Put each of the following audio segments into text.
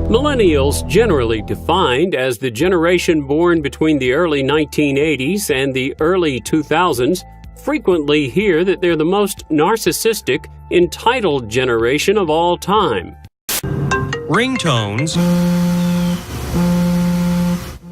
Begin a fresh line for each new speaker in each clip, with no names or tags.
Millennials, generally defined as the generation born between the early 1980s and the early 2000s, frequently hear that they're the most narcissistic, entitled generation of all time.
Ringtones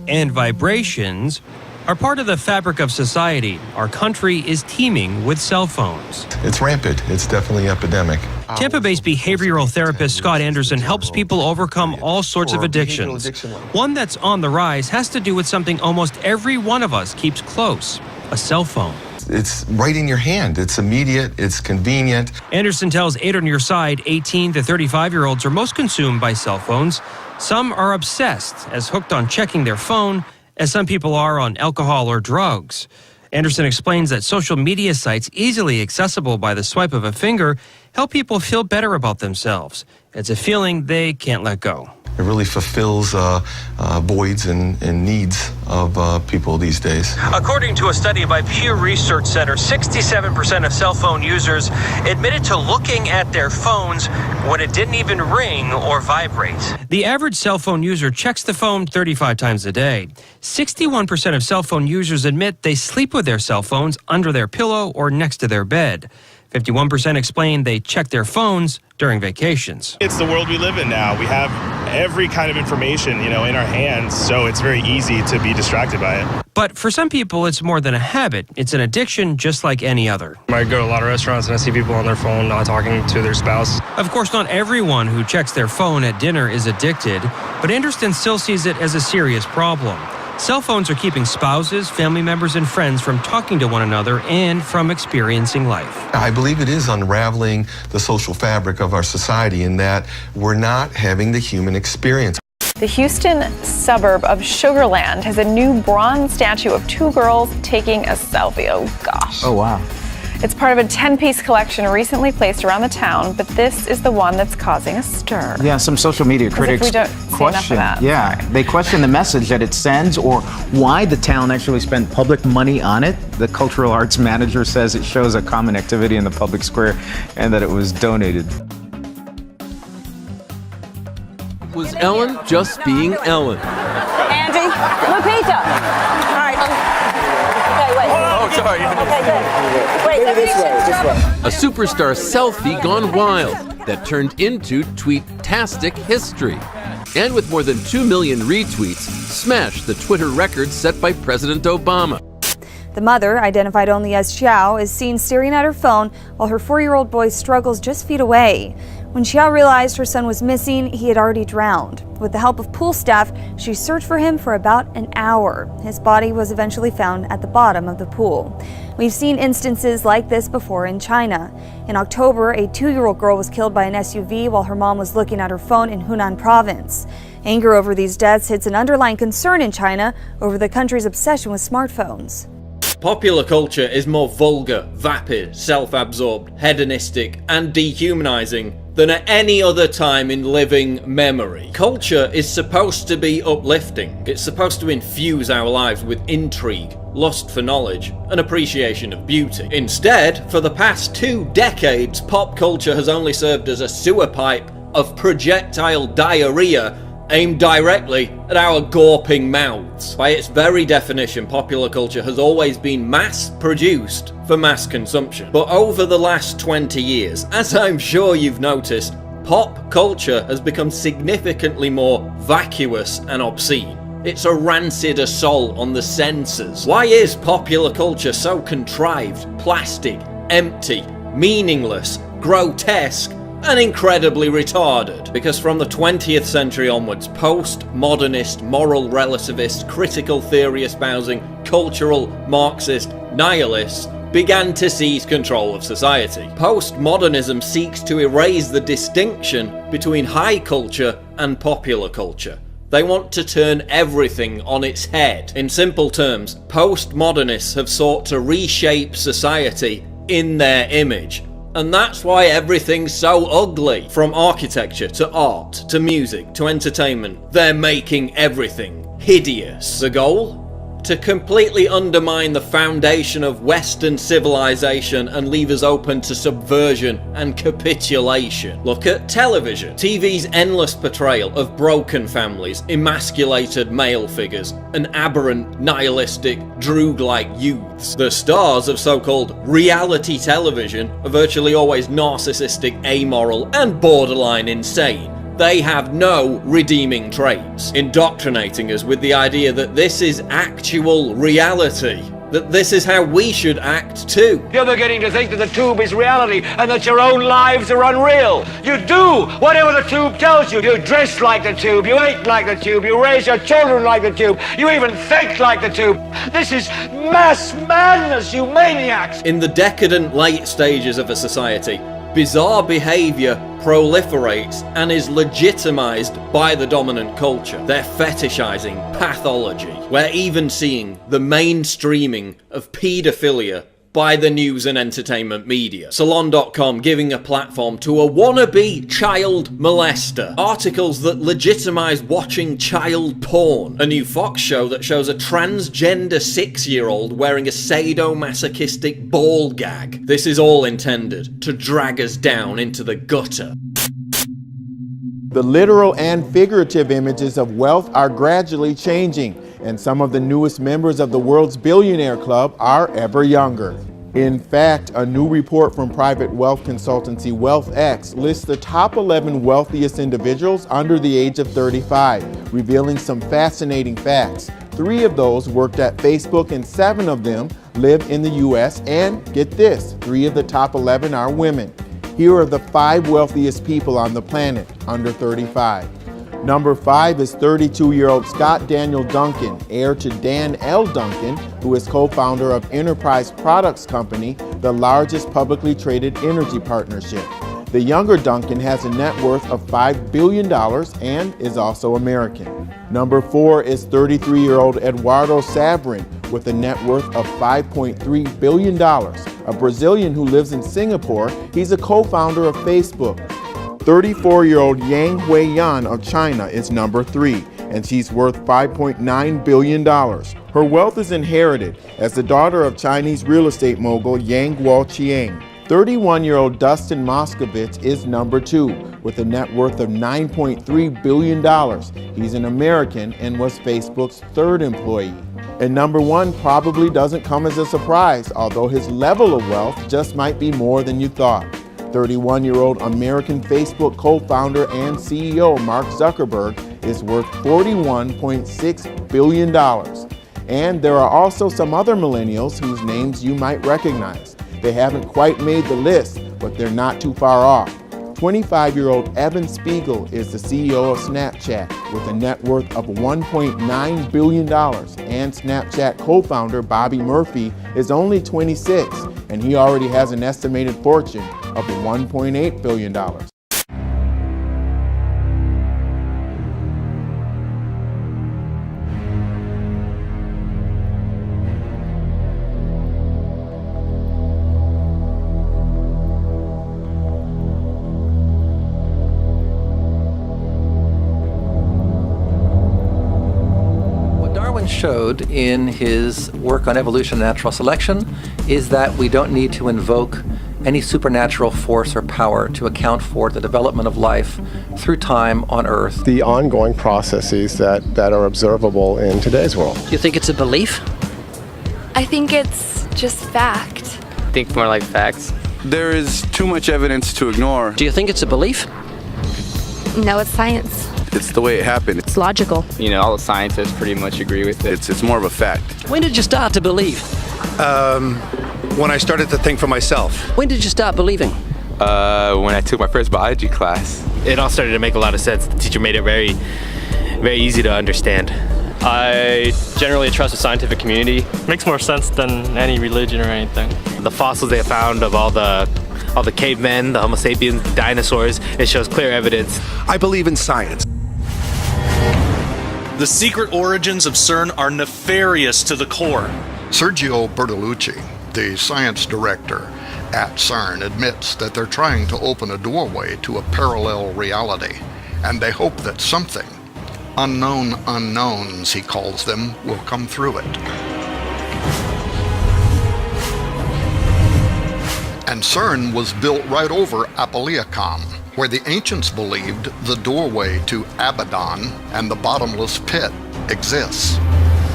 and vibrations are part of the fabric of society. Our country is teeming with cell phones.
It's rampant. It's definitely epidemic.
Tampa-based behavioral therapist Scott Anderson helps people overcome all sorts of addictions. One that's on the rise has to do with something almost every one of us keeps close: a cell phone.
It's right in your hand. It's immediate. It's convenient.
Anderson tells 8 on Your Side 18 to 35-year-olds are most consumed by cell phones. Some are obsessed, as hooked on checking their phone as some people are on alcohol or drugs. Anderson explains that social media sites, easily accessible by the swipe of a finger, help people feel better about themselves. It's a feeling they can't let go.
It really fulfills voids and needs of people these days.
According to a study by Pew Research Center, 67% of cell phone users admitted to looking at their phones when it didn't even ring or vibrate. The average cell phone user checks the phone 35 times a day. 61% of cell phone users admit they sleep with their cell phones under their pillow or next to their bed. 51% explain they check their phones during vacations.
It's the world we live in now. We have every kind of information, in our hands, so it's very easy to be distracted by it.
But for some people, it's more than a habit. It's an addiction just like any other.
I go to a lot of restaurants and I see people on their phone not talking to their spouse.
Of course, not everyone who checks their phone at dinner is addicted, but Anderson still sees it as a serious problem. Cell phones are keeping spouses, family members, and friends from talking to one another and from experiencing life.
I believe it is unraveling the social fabric of our society in that we're not having the human experience.
The Houston suburb of Sugar Land has a new bronze statue of 2 girls taking a selfie. Oh, gosh.
Oh, wow.
It's part of a 10-piece collection recently placed around the town, but this is the one that's causing a stir.
Yeah, some social media critics question. They question the message that it sends or why the town actually spent public money on it. The cultural arts manager says it shows a common activity in the public square and that it was donated.
Was Ellen just being Ellen?
Andy, Lupita. All right. Okay, wait.
Oh, sorry.
Okay, good. Wait,
this way.
A superstar selfie gone wild that turned into tweet-tastic history. And with more than 2 million retweets, smashed the Twitter record set by President Obama.
The mother, identified only as Xiao, is seen staring at her phone while her 4-year-old boy struggles just feet away. When Xiao realized her son was missing, he had already drowned. With the help of pool staff, she searched for him for about an hour. His body was eventually found at the bottom of the pool. We've seen instances like this before in China. In October, a 2-year-old girl was killed by an SUV while her mom was looking at her phone in Hunan province. Anger over these deaths hits an underlying concern in China over the country's obsession with smartphones.
Popular culture is more vulgar, vapid, self-absorbed, hedonistic, and dehumanizing than at any other time in living memory. Culture is supposed to be uplifting. It's supposed to infuse our lives with intrigue, lust for knowledge, and appreciation of beauty. Instead, for the past 2 decades, pop culture has only served as a sewer pipe of projectile diarrhea aimed directly at our gawping mouths. By its very definition, popular culture has always been mass-produced for mass consumption. But over the last 20 years, as I'm sure you've noticed, pop culture has become significantly more vacuous and obscene. It's a rancid assault on the senses. Why is popular culture so contrived, plastic, empty, meaningless, grotesque, and incredibly retarded. Because from the 20th century onwards, post-modernist, moral relativist, critical theory espousing, cultural, Marxist, nihilists began to seize control of society. Postmodernism seeks to erase the distinction between high culture and popular culture. They want to turn everything on its head. In simple terms, postmodernists have sought to reshape society in their image. And that's why everything's so ugly. From architecture to art to music to entertainment, they're making everything hideous. The goal? To completely undermine the foundation of Western civilization and leave us open to subversion and capitulation. Look at television. TV's endless portrayal of broken families, emasculated male figures, and aberrant, nihilistic, droog-like youths. The stars of so-called reality television are virtually always narcissistic, amoral, and borderline insane. They have no redeeming traits, indoctrinating us with the idea that this is actual reality, that this is how we should act too.
You're beginning to think that the tube is reality and that your own lives are unreal. You do whatever the tube tells you. You dress like the tube, you eat like the tube, you raise your children like the tube, you even think like the tube. This is mass madness, you maniacs!
In the decadent late stages of a society, bizarre behaviour proliferates and is legitimized by the dominant culture. They're fetishizing pathology. We're even seeing the mainstreaming of paedophilia by the news and entertainment media. Salon.com giving a platform to a wannabe child molester. Articles that legitimize watching child porn. A new Fox show that shows a transgender 6-year-old wearing a sadomasochistic ball gag. This is all intended to drag us down into the gutter.
The literal and figurative images of wealth are gradually changing, and some of the newest members of the world's billionaire club are ever younger. In fact, a new report from private wealth consultancy WealthX lists the top 11 wealthiest individuals under the age of 35, revealing some fascinating facts. 3 of those worked at Facebook and 7 of them live in the US, and get this, 3 of the top 11 are women. Here are the 5 wealthiest people on the planet under 35. Number 5 is 32-year-old Scott Daniel Duncan, heir to Dan L. Duncan, who is co-founder of Enterprise Products Company, the largest publicly traded energy partnership. The younger Duncan has a net worth of $5 billion and is also American. Number 4 is 33-year-old Eduardo Sabrin with a net worth of $5.3 billion. A Brazilian who lives in Singapore, he's a co-founder of Facebook. 34-year-old Yang Huiyan of China is number 3, and she's worth $5.9 billion. Her wealth is inherited as the daughter of Chinese real estate mogul Yang Guoqiang. 31-year-old Dustin Moskovitz is number 2, with a net worth of $9.3 billion. He's an American and was Facebook's 3rd employee. And number 1 probably doesn't come as a surprise, although his level of wealth just might be more than you thought. 31-year-old American Facebook co-founder and CEO Mark Zuckerberg is worth $41.6 billion. And there are also some other millennials whose names you might recognize. They haven't quite made the list, but they're not too far off. 25-year-old Evan Spiegel is the CEO of Snapchat with a net worth of $1.9 billion. And Snapchat co-founder Bobby Murphy is only 26, and he already has an estimated fortune of $1.8 billion.
Showed in his work on evolution and natural selection is that we don't need to invoke any supernatural force or power to account for the development of life through time on Earth.
The ongoing processes that are observable in today's world.
Do you think it's a belief?
I think it's just fact.
I think more like facts.
There is too much evidence to ignore.
Do you think it's a belief?
No, it's science.
It's the way it happened.
It's logical.
You know, all the scientists pretty much agree with it.
It's more of a fact.
When did you start to believe?
When I started to think for myself.
When did you start believing?
When I took my first biology class.
It all started to make a lot of sense. The teacher made it very, very easy to understand.
I generally trust the scientific community. Makes more sense than any religion or anything.
The fossils they found of all the cavemen, the Homo sapiens, the dinosaurs, it shows clear evidence.
I believe in science.
The secret origins of CERN are nefarious to the core.
Sergio Bertolucci, the science director at CERN, admits that they're trying to open a doorway to a parallel reality, and they hope that something, unknown unknowns he calls them, will come through it. And CERN was built right over Apolliacum, where the ancients believed the doorway to Abaddon and the bottomless pit exists.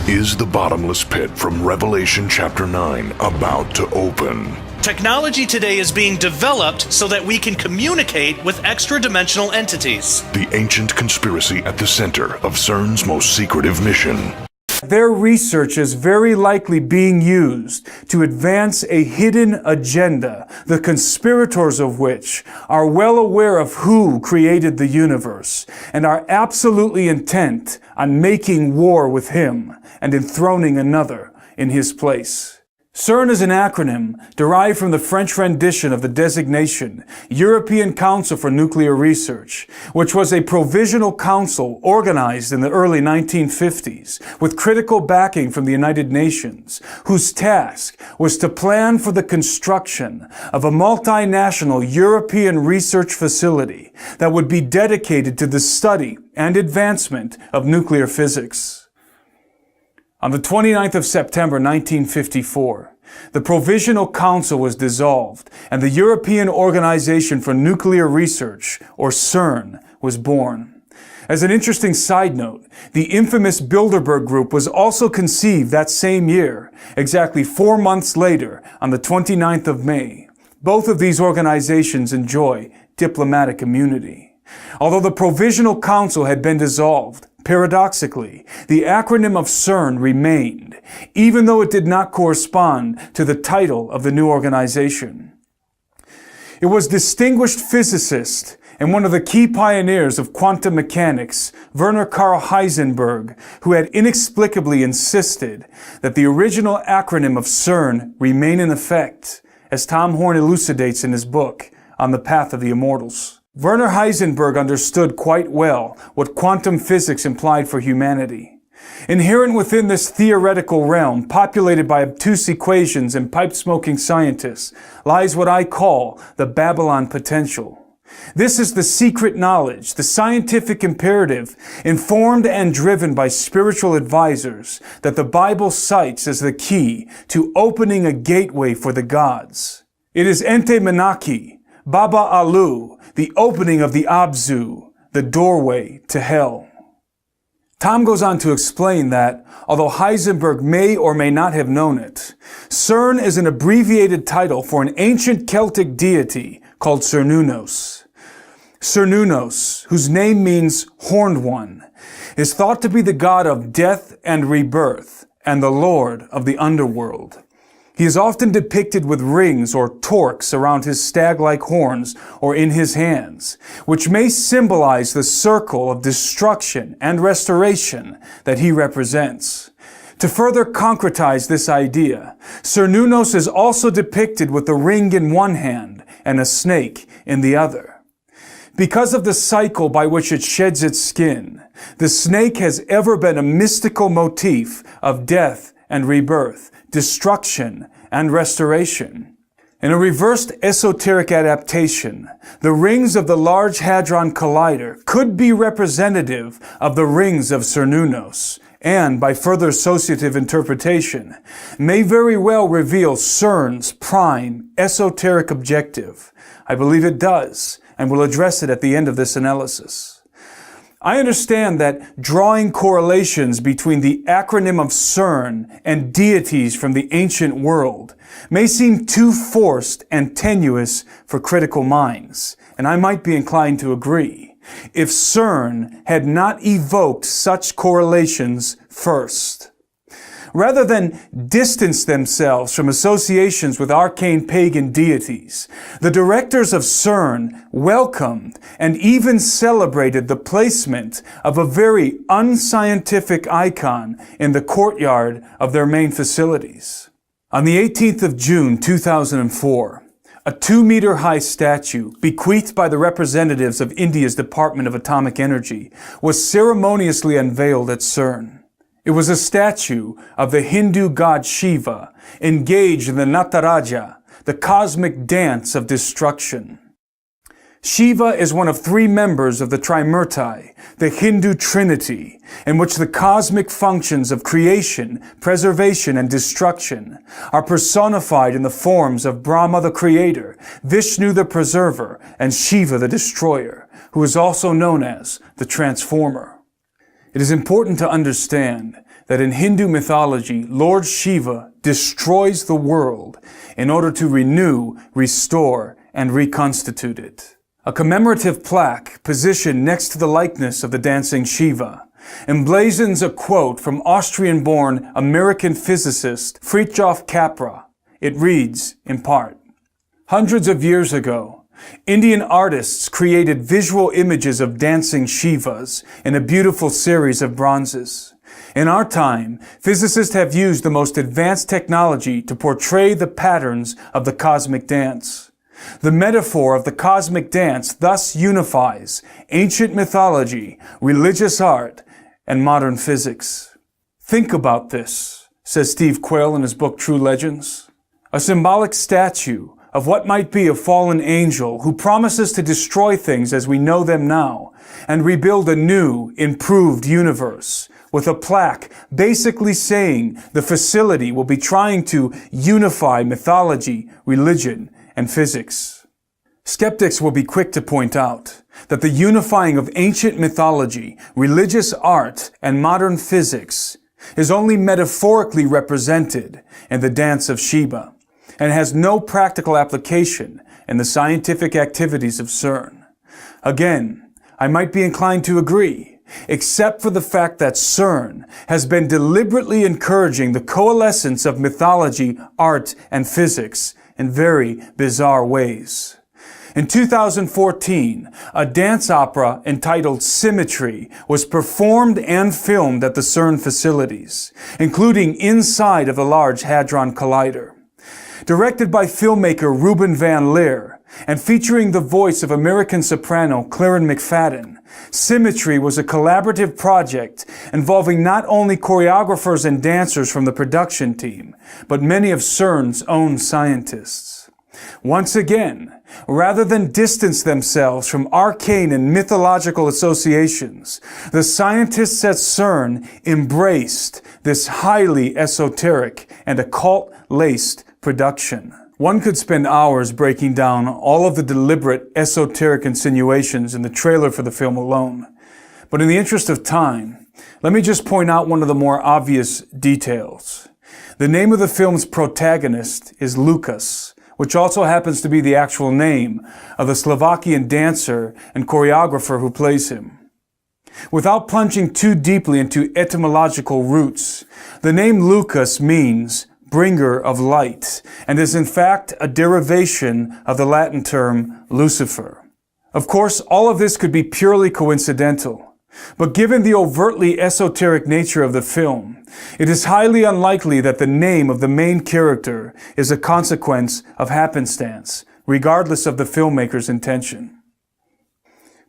Is the bottomless pit from Revelation chapter 9 about to open?
Technology today is being developed so that we can communicate with extra-dimensional entities.
The ancient conspiracy at the center of CERN's most secretive mission.
Their research is very likely being used to advance a hidden agenda, the conspirators of which are well aware of who created the universe and are absolutely intent on making war with him and enthroning another in his place. CERN is an acronym derived from the French rendition of the designation European Council for Nuclear Research, which was a provisional council organized in the early 1950s with critical backing from the United Nations, whose task was to plan for the construction of a multinational European research facility that would be dedicated to the study and advancement of nuclear physics. On the 29th of September 1954, the Provisional Council was dissolved and the European Organization for Nuclear Research, or CERN, was born. As an interesting side note, the infamous Bilderberg Group was also conceived that same year, exactly 4 months later, on the 29th of May. Both of these organizations enjoy diplomatic immunity. Although the Provisional Council had been dissolved, paradoxically, the acronym of CERN remained, even though it did not correspond to the title of the new organization. It was distinguished physicist and one of the key pioneers of quantum mechanics, Werner Karl Heisenberg, who had inexplicably insisted that the original acronym of CERN remain in effect, as Tom Horn elucidates in his book, On the Path of the Immortals. Werner Heisenberg understood quite well what quantum physics implied for humanity. Inherent within this theoretical realm, populated by obtuse equations and pipe-smoking scientists, lies what I call the Babylon potential. This is the secret knowledge, the scientific imperative, informed and driven by spiritual advisors, that the Bible cites as the key to opening a gateway for the gods. It is Ente Menaki, Baba Alu, the opening of the Abzu, the doorway to hell. Tom goes on to explain that, although Heisenberg may or may not have known it, CERN is an abbreviated title for an ancient Celtic deity called Cernunnos. Cernunnos, whose name means horned one, is thought to be the god of death and rebirth and the lord of the underworld. He is often depicted with rings or torques around his stag-like horns or in his hands, which may symbolize the circle of destruction and restoration that he represents. To further concretize this idea, Cernunnos is also depicted with a ring in one hand and a snake in the other. Because of the cycle by which it sheds its skin, the snake has ever been a mystical motif of death and rebirth, destruction and restoration. In a reversed esoteric adaptation, the rings of the Large Hadron Collider could be representative of the rings of Cernunnos, and, by further associative interpretation, may very well reveal CERN's prime esoteric objective. I believe it does, and will address it at the end of this analysis. I understand that drawing correlations between the acronym of CERN and deities from the ancient world may seem too forced and tenuous for critical minds, and I might be inclined to agree, if CERN had not evoked such correlations first. Rather than distance themselves from associations with arcane pagan deities, the directors of CERN welcomed and even celebrated the placement of a very unscientific icon in the courtyard of their main facilities. On the 18th of June 2004, a 2-meter-high statue, bequeathed by the representatives of India's Department of Atomic Energy, was ceremoniously unveiled at CERN. It was a statue of the Hindu god Shiva, engaged in the Nataraja, the cosmic dance of destruction. Shiva is one of 3 members of the Trimurti, the Hindu Trinity, in which the cosmic functions of creation, preservation, and destruction are personified in the forms of Brahma the Creator, Vishnu the Preserver, and Shiva the Destroyer, who is also known as the Transformer. It is important to understand that in Hindu mythology, Lord Shiva destroys the world in order to renew, restore, and reconstitute it. A commemorative plaque positioned next to the likeness of the dancing Shiva emblazons a quote from Austrian-born American physicist Fritjof Capra. It reads, in part, "Hundreds of years ago, Indian artists created visual images of dancing Shivas in a beautiful series of bronzes. In our time, physicists have used the most advanced technology to portray the patterns of the cosmic dance. The metaphor of the cosmic dance thus unifies ancient mythology, religious art, and modern physics." Think about this, says Steve Quayle in his book True Legends. A symbolic statue of what might be a fallen angel who promises to destroy things as we know them now and rebuild a new, improved universe, with a plaque basically saying the facility will be trying to unify mythology, religion, and physics. Skeptics will be quick to point out that the unifying of ancient mythology, religious art, and modern physics is only metaphorically represented in the dance of Shiva and has no practical application in the scientific activities of CERN. Again, I might be inclined to agree, except for the fact that CERN has been deliberately encouraging the coalescence of mythology, art, and physics in very bizarre ways. In 2014, a dance opera entitled Symmetry was performed and filmed at the CERN facilities, including inside of the Large Hadron Collider. Directed by filmmaker Ruben Van Leer and featuring the voice of American soprano Claren McFadden, Symmetry was a collaborative project involving not only choreographers and dancers from the production team, but many of CERN's own scientists. Once again, rather than distance themselves from arcane and mythological associations, the scientists at CERN embraced this highly esoteric and occult-laced production. One could spend hours breaking down all of the deliberate esoteric insinuations in the trailer for the film alone. But in the interest of time, let me just point out one of the more obvious details. The name of the film's protagonist is Lucas, which also happens to be the actual name of the Slovakian dancer and choreographer who plays him. Without plunging too deeply into etymological roots, the name Lucas means bringer of light, and is in fact a derivation of the Latin term Lucifer. Of course, all of this could be purely coincidental, but given the overtly esoteric nature of the film, it is highly unlikely that the name of the main character is a consequence of happenstance, regardless of the filmmaker's intention.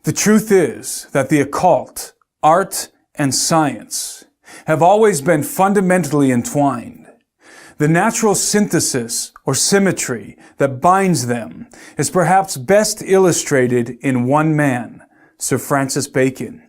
The truth is that the occult, art, and science have always been fundamentally entwined. The natural synthesis or symmetry that binds them is perhaps best illustrated in one man, Sir Francis Bacon.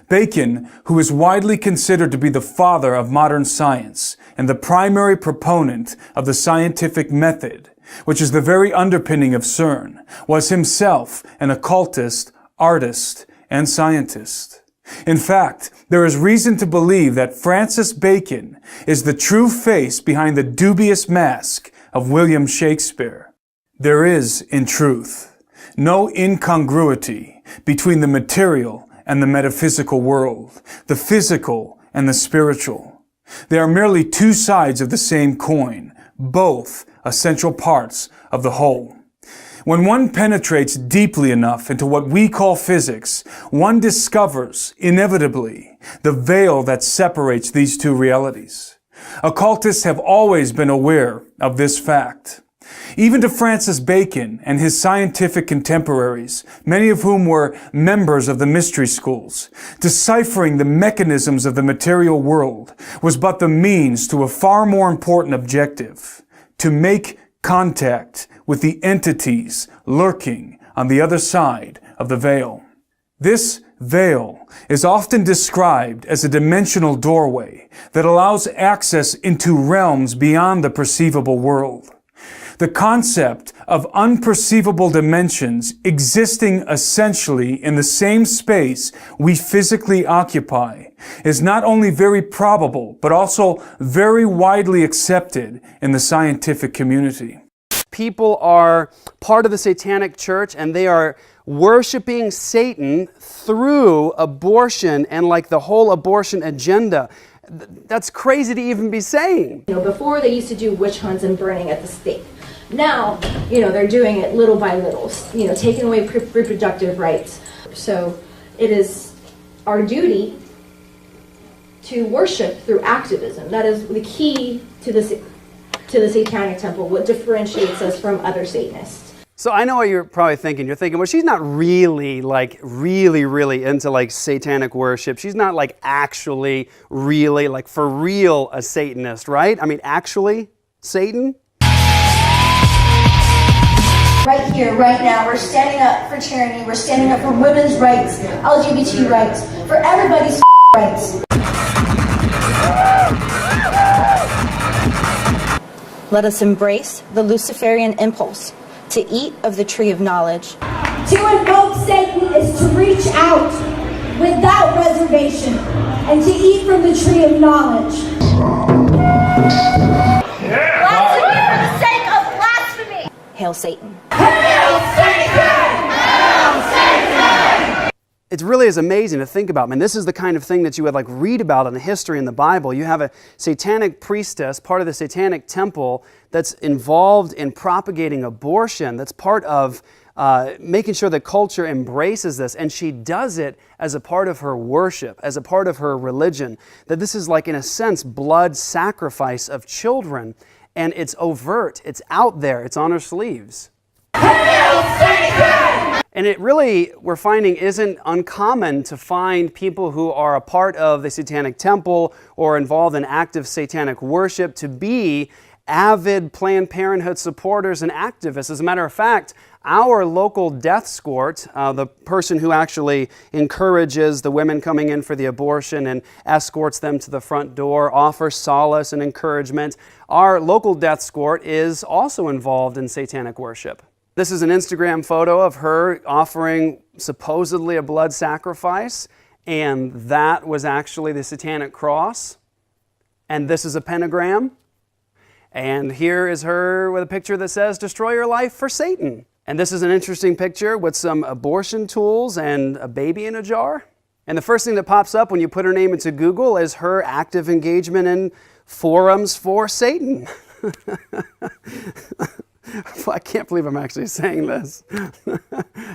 Bacon, who is widely considered to be the father of modern science and the primary proponent of the scientific method, which is the very underpinning of CERN, was himself an occultist, artist, and scientist. In fact, there is reason to believe that Francis Bacon is the true face behind the dubious mask of William Shakespeare. There is, in truth, no incongruity between the material and the metaphysical world, the physical and the spiritual. They are merely two sides of the same coin, both essential parts of the whole. When one penetrates deeply enough into what we call physics, one discovers, inevitably, the veil that separates these two realities. Occultists have always been aware of this fact. Even to Francis Bacon and his scientific contemporaries, many of whom were members of the mystery schools, deciphering the mechanisms of the material world was but the means to a far more important objective: to make contact with the entities lurking on the other side of the veil. This veil is often described as a dimensional doorway that allows access into realms beyond the perceivable world. The concept of unperceivable dimensions existing essentially in the same space we physically occupy is not only very probable, but also very widely accepted in the scientific community.
People are part of the Satanic Church and they are worshiping Satan through abortion and like the whole abortion agenda. That's crazy to even be saying.
Before they used to do witch hunts and burning at the stake. Now, they're doing it little by little, taking away reproductive rights. So it is our duty to worship through activism. That is the key to the Satanic Temple, what differentiates us from other Satanists.
So I know what you're probably thinking. You're thinking, well, she's not really really into satanic worship. She's not actually really for real a Satanist, right? I mean, actually, Satan?
Right here, right now, we're standing up for tyranny, we're standing up for women's rights, LGBT rights, for everybody's rights. Let us embrace the Luciferian impulse to eat of the tree of knowledge.
To invoke Satan is to reach out without reservation and to eat from the tree of knowledge.
Blasphemy for the sake of blasphemy! Hail Satan.
Hail Satan! Hail Satan!
It really is amazing to think about. Man, this is the kind of thing that you would read about in the history in the Bible. You have a satanic priestess, part of the Satanic Temple, that's involved in propagating abortion. That's part of making sure that culture embraces this. And she does it as a part of her worship, as a part of her religion. That this is in a sense, blood sacrifice of children. And it's overt, it's out there, it's on her sleeves.
Hail Satan!
And it really, we're finding, isn't uncommon to find people who are a part of the Satanic Temple or involved in active satanic worship to be avid Planned Parenthood supporters and activists. As a matter of fact, our local death escort, the person who actually encourages the women coming in for the abortion and escorts them to the front door, offers solace and encouragement, our local death escort is also involved in satanic worship. This is an Instagram photo of her offering supposedly a blood sacrifice, and that was actually the Satanic Cross. And this is a pentagram. And here is her with a picture that says, "Destroy your life for Satan." And this is an interesting picture with some abortion tools and a baby in a jar. And the first thing that pops up when you put her name into Google is her active engagement in forums for Satan. I can't believe I'm actually saying this.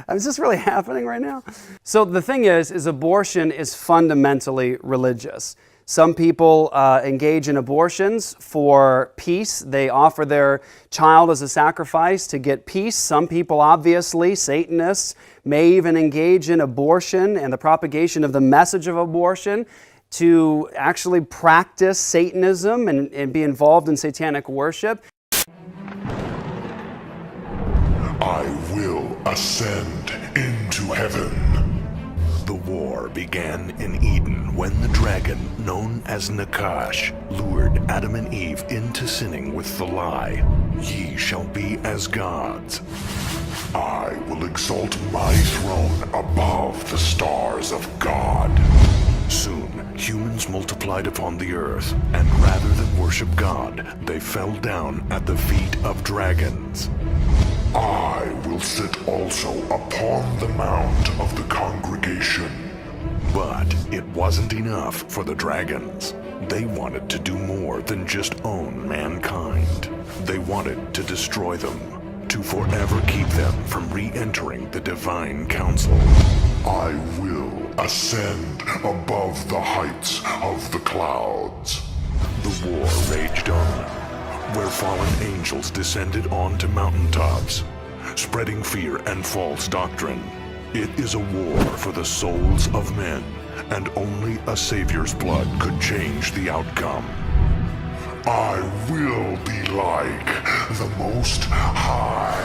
Is this really happening right now? So the thing is abortion is fundamentally religious. Some people engage in abortions for peace. They offer their child as a sacrifice to get peace. Some people, obviously, Satanists, may even engage in abortion and the propagation of the message of abortion to actually practice Satanism and be involved in satanic worship.
I will ascend into heaven. The war began in Eden when the dragon, known as Nakash, lured Adam and Eve into sinning with the lie. Ye shall be as gods. I will exalt my throne above the stars of God. Soon, humans multiplied upon the earth, and rather than worship God, they fell down at the feet of dragons. I will sit also upon the mount of the congregation. But it wasn't enough for the dragons. They wanted to do more than just own mankind. They wanted to destroy them, to forever keep them from re-entering the divine council. I will ascend above the heights of the clouds. The war raged on, where fallen angels descended onto mountaintops, spreading fear and false doctrine. It is a war for the souls of men, and only a savior's blood could change the outcome. I will be like the Most High.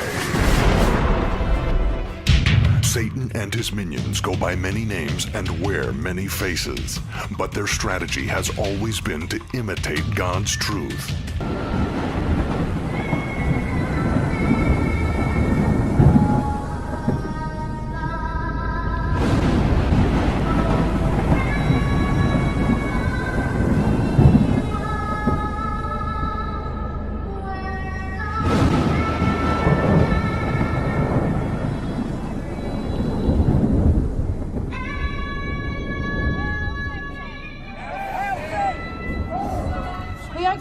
Satan and his minions go by many names and wear many faces, but their strategy has always been to imitate God's truth.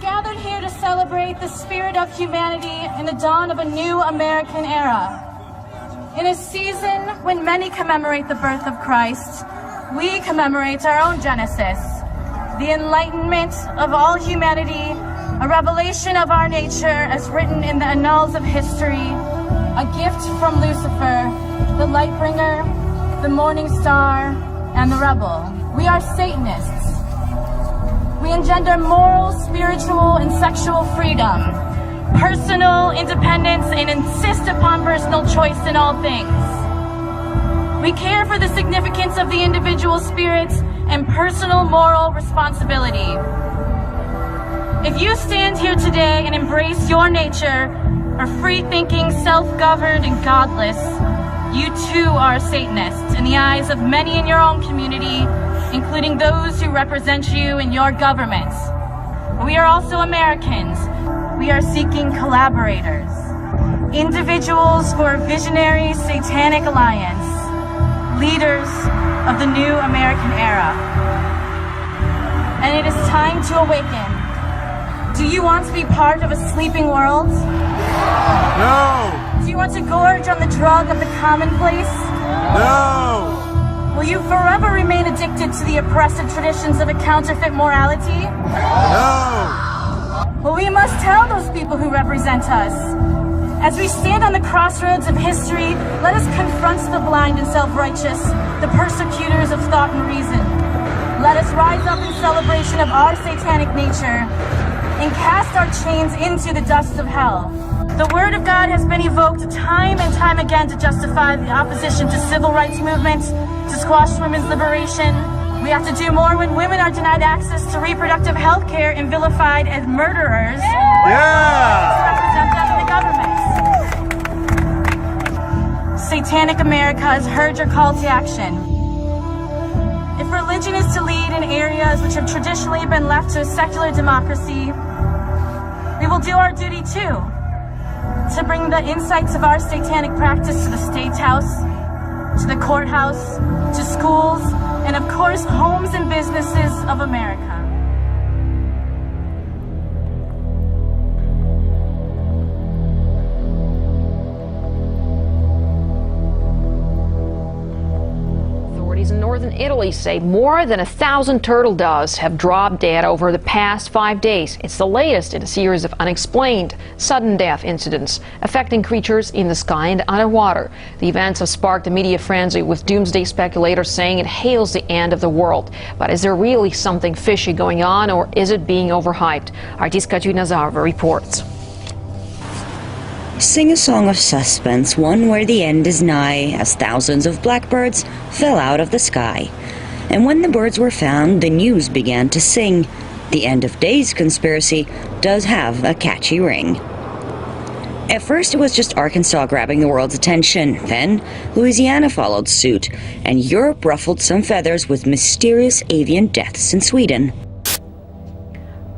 Gathered here to celebrate the spirit of humanity in the dawn of a new American era. In a season when many commemorate the birth of Christ, we commemorate our own Genesis, the enlightenment of all humanity, a revelation of our nature as written in the annals of history, a gift from Lucifer, the light bringer, the morning star, and the rebel. We are Satanists. We engender moral, spiritual, and sexual freedom, personal independence, and insist upon personal choice in all things. We care for the significance of the individual spirit and personal moral responsibility. If you stand here today and embrace your nature, are free-thinking, self-governed, and godless, you too are a Satanist in the eyes of many in your own community, including those who represent you in your government. We are also Americans. We are seeking collaborators, individuals who are visionary satanic alliance, leaders of the new American era. And it is time to awaken. Do you want to be part of a sleeping world?
No!
Do you want to gorge on the drug of the commonplace?
No!
Will you forever remain addicted to the oppressive traditions of a counterfeit morality?
No!
Well, we must tell those people who represent us. As we stand on the crossroads of history, let us confront the blind and self-righteous, the persecutors of thought and reason. Let us rise up in celebration of our satanic nature and cast our chains into the dust of hell. The Word of God has been evoked time and time again to justify the opposition to civil rights movements, to squash women's liberation. We have to do more when women are denied access to reproductive health care and vilified as murderers. Represent them in the government. Satanic America has heard your call to action. If religion is to lead in areas which have traditionally been left to a secular democracy, we will do our duty too, to bring the insights of our satanic practice to the State House, to the courthouse, to schools, and of course, homes and businesses of America.
Authorities in northern Italy say more than 1,000 turtle doves have dropped dead over the past 5 days. It's the latest in a series of unexplained, sudden death incidents affecting creatures in the sky and underwater. The events have sparked a media frenzy, with doomsday speculators saying it hails the end of the world. But is there really something fishy going on, or is it being overhyped? Artist Katrina Zarva reports.
Sing a song of suspense, one where the end is nigh, as thousands of blackbirds fell out of the sky. And when the birds were found, the news began to sing. The end of days conspiracy does have a catchy ring. At first it was just Arkansas grabbing the world's attention. Then Louisiana followed suit, and Europe ruffled some feathers with mysterious avian deaths in Sweden.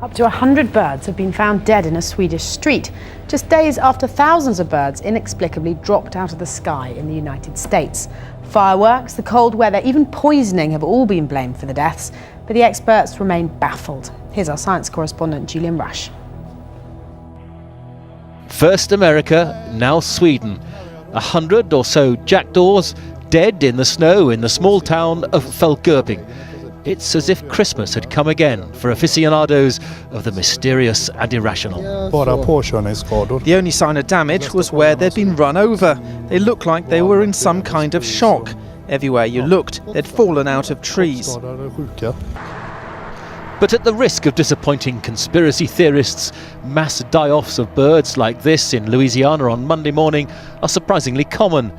Up to 100 birds have been found dead in a Swedish street, just days after thousands of birds inexplicably dropped out of the sky in the United States. Fireworks, the cold weather, even poisoning have all been blamed for the deaths, but the experts remain baffled. Here's our science correspondent, Julian Rush.
First America, now Sweden. 100 or so jackdaws dead in the snow in the small town of Falköping. It's as if Christmas had come again for aficionados of the mysterious and irrational.
The only sign of damage was where they'd been run over. They looked like they were in some kind of shock. Everywhere you looked, they'd fallen out of trees.
But at the risk of disappointing conspiracy theorists, mass die-offs of birds like this in Louisiana on Monday morning are surprisingly common.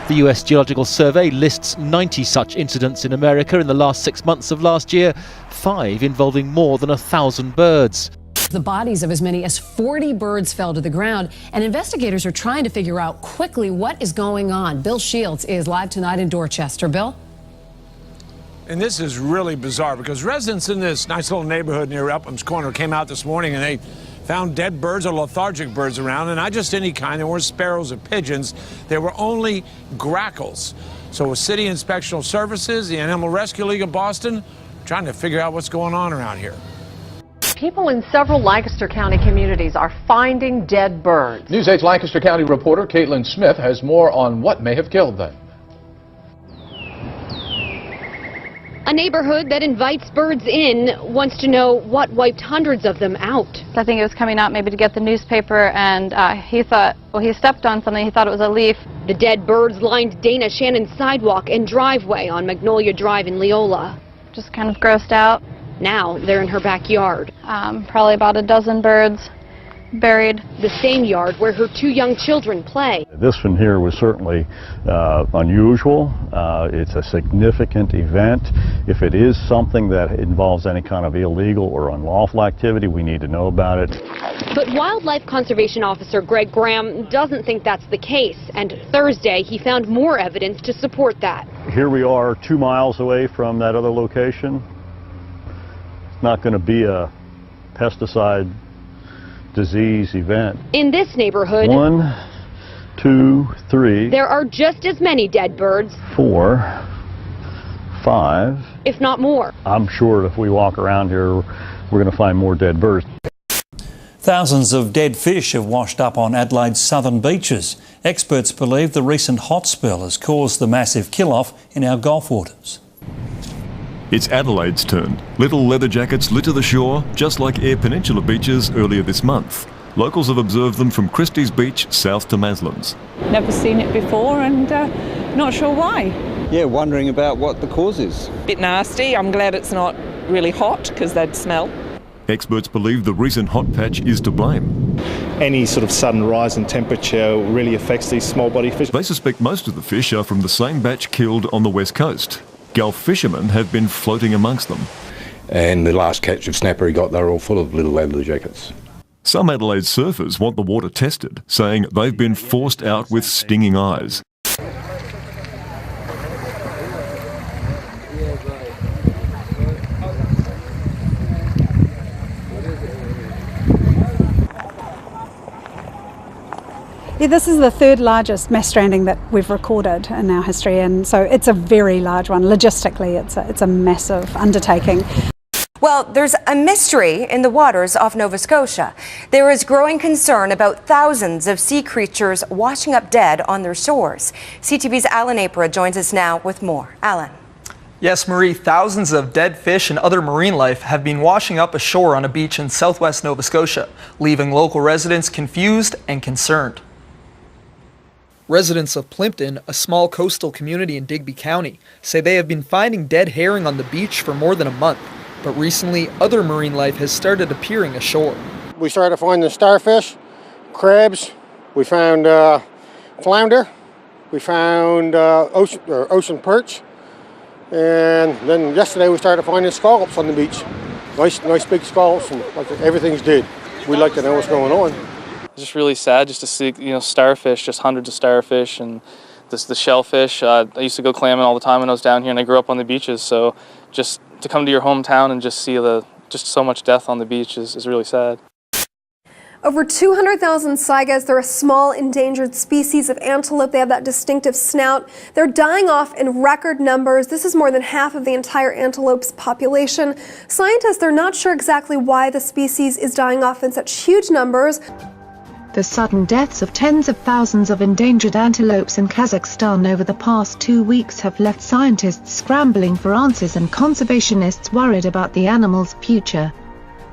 The US Geological Survey lists 90 such incidents in America in the last 6 months of last year, 5 involving more than 1,000 birds.
The bodies of as many as 40 birds fell to the ground, and investigators are trying to figure out quickly what is going on. Bill Shields is live tonight in Dorchester. Bill?
And this is really bizarre because residents in this nice little neighborhood near Upham's Corner came out this morning and they found dead birds or lethargic birds around, and not just any kind. There weren't sparrows or pigeons. There were only grackles. So with City Inspectional Services, the Animal Rescue League of Boston, trying to figure out what's going on around here.
People in several Lancaster County communities are finding dead birds.
News 8's Lancaster County reporter Caitlin Smith has more on what may have killed them.
A neighborhood that invites birds in wants to know what wiped hundreds of them out.
I think it was coming out maybe to get the newspaper, and he thought, well, he stepped on something, he thought it was a leaf.
The dead birds lined Dana Shannon's sidewalk and driveway on Magnolia Drive in Leola.
Just kind of grossed out.
Now they're in her backyard.
Probably about a dozen birds buried.
The same yard where her 2 young children play.
This one here was certainly unusual. It's a significant event. If it is something that involves any kind of illegal or unlawful activity, we need to know about it.
But Wildlife Conservation Officer Greg Graham doesn't think that's the case, and Thursday he found more evidence to support that.
Here we are 2 miles away from that other location. It's not going to be a pesticide disease event.
In this neighborhood,
1, 2, 3.
There are just as many dead birds.
4, 5.
If not more.
I'm sure if we walk around here, we're going to find more dead birds.
Thousands of dead fish have washed up on Adelaide's southern beaches. Experts believe the recent hot spell has caused the massive kill-off in our Gulf waters.
It's Adelaide's turn. Little leather jackets litter the shore, just like Eyre Peninsula beaches earlier this month. Locals have observed them from Christie's Beach south to Maslins.
Never seen it before and not sure why.
Yeah, wondering about what the cause is.
Bit nasty. I'm glad it's not really hot because they'd smell.
Experts believe the recent hot patch is to blame.
Any sort of sudden rise in temperature really affects these small body fish.
They suspect most of the fish are from the same batch killed on the west coast. Gulf fishermen have been floating amongst them.
And the last catch of snapper he got, they were all full of little leather jackets.
Some Adelaide surfers want the water tested, saying they've been forced out with stinging eyes.
Yeah, this is the 3rd largest mass stranding that we've recorded in our history, and so it's a very large one. Logistically, it's a massive undertaking.
Well, there's a mystery in the waters off Nova Scotia. There is growing concern about thousands of sea creatures washing up dead on their shores. CTV's Alan Apra joins us now with more. Alan.
Yes, Marie, thousands of dead fish and other marine life have been washing up ashore on a beach in southwest Nova Scotia, leaving local residents confused and concerned. Residents of Plimpton, a small coastal community in Digby County, say they have been finding dead herring on the beach for more than a month, but recently other marine life has started appearing ashore.
We started finding starfish, crabs, we found flounder, we found ocean perch, and then yesterday we started finding scallops on the beach. Nice big scallops, and like everything's dead. We'd like to know what's going on.
It's just really sad just to see, starfish, just hundreds of starfish, and the shellfish. I used to go clamming all the time when I was down here, and I grew up on the beaches. So just to come to your hometown and just see just so much death on the beach is really sad.
Over 200,000 saigas. They're a small endangered species of antelope. They have that distinctive snout. They're dying off in record numbers. This is more than half of the entire antelope's population. Scientists, they're not sure exactly why the species is dying off in such huge numbers.
The sudden deaths of tens of thousands of endangered antelopes in Kazakhstan over the past 2 weeks have left scientists scrambling for answers and conservationists worried about the animal's future.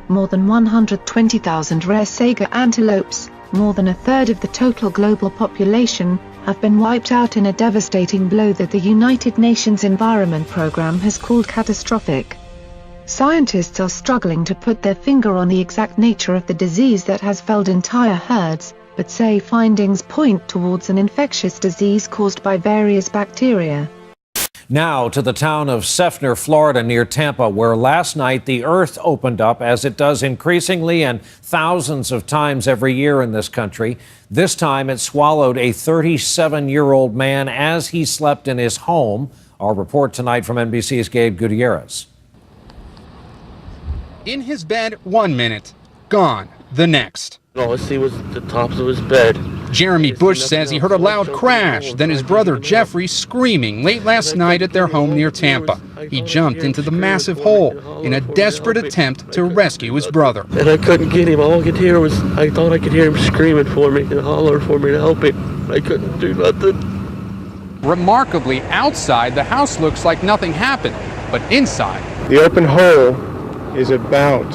More than 120,000 rare saiga antelopes, more than a third of the total global population, have been wiped out in a devastating blow that the United Nations Environment Programme has called catastrophic. Scientists are struggling to put their finger on the exact nature of the disease that has felled entire herds, but say findings point towards an infectious disease caused by various bacteria.
Now to the town of Seffner, Florida, near Tampa, where last night the earth opened up, as it does increasingly and thousands of times every year in this country. This time it swallowed a 37-year-old man as he slept in his home. Our report tonight from NBC's Gabe Gutierrez.
In his bed 1 minute, gone the next.
All I see was the tops of his bed.
Jeremy Bush says he heard a loud crash, then his brother Jeffrey screaming late last night at their home near Tampa. He jumped into the massive hole in a desperate attempt to rescue his brother.
And I couldn't get him. All I could hear was, I thought I could hear him screaming for me and hollering for me to help him. I couldn't do nothing.
Remarkably, outside, the house looks like nothing happened, but inside,
The open hole is about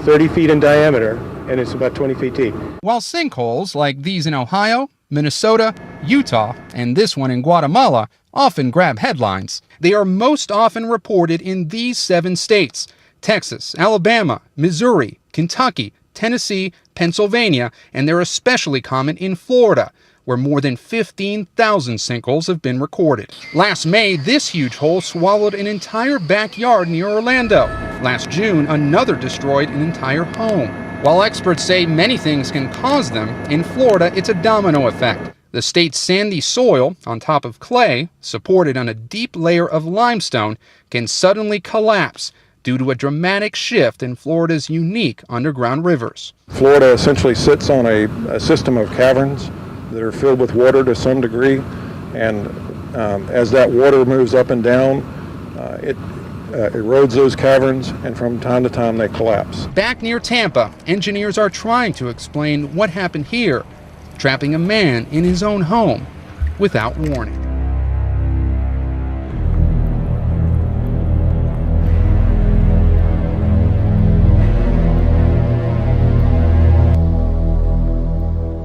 30 feet in diameter, and it's about 20 feet deep.
while sinkholes like these in Ohio, Minnesota, Utah, and this one in Guatemala often grab headlines, they are most often reported in these 7 states: Texas, Alabama, Missouri, Kentucky, Tennessee, Pennsylvania, and they're especially common in Florida, where more than 15,000 sinkholes have been recorded. Last May, this huge hole swallowed an entire backyard near Orlando. Last June, another destroyed an entire home. While experts say many things can cause them, in Florida it's a domino effect. The state's sandy soil, on top of clay, supported on a deep layer of limestone, can suddenly collapse due to a dramatic shift in Florida's unique underground rivers.
Florida essentially sits on a system of caverns that are filled with water to some degree, and as that water moves up and down, it erodes those caverns, and from time to time they collapse.
Back near Tampa, engineers are trying to explain what happened here, trapping a man in his own home without warning.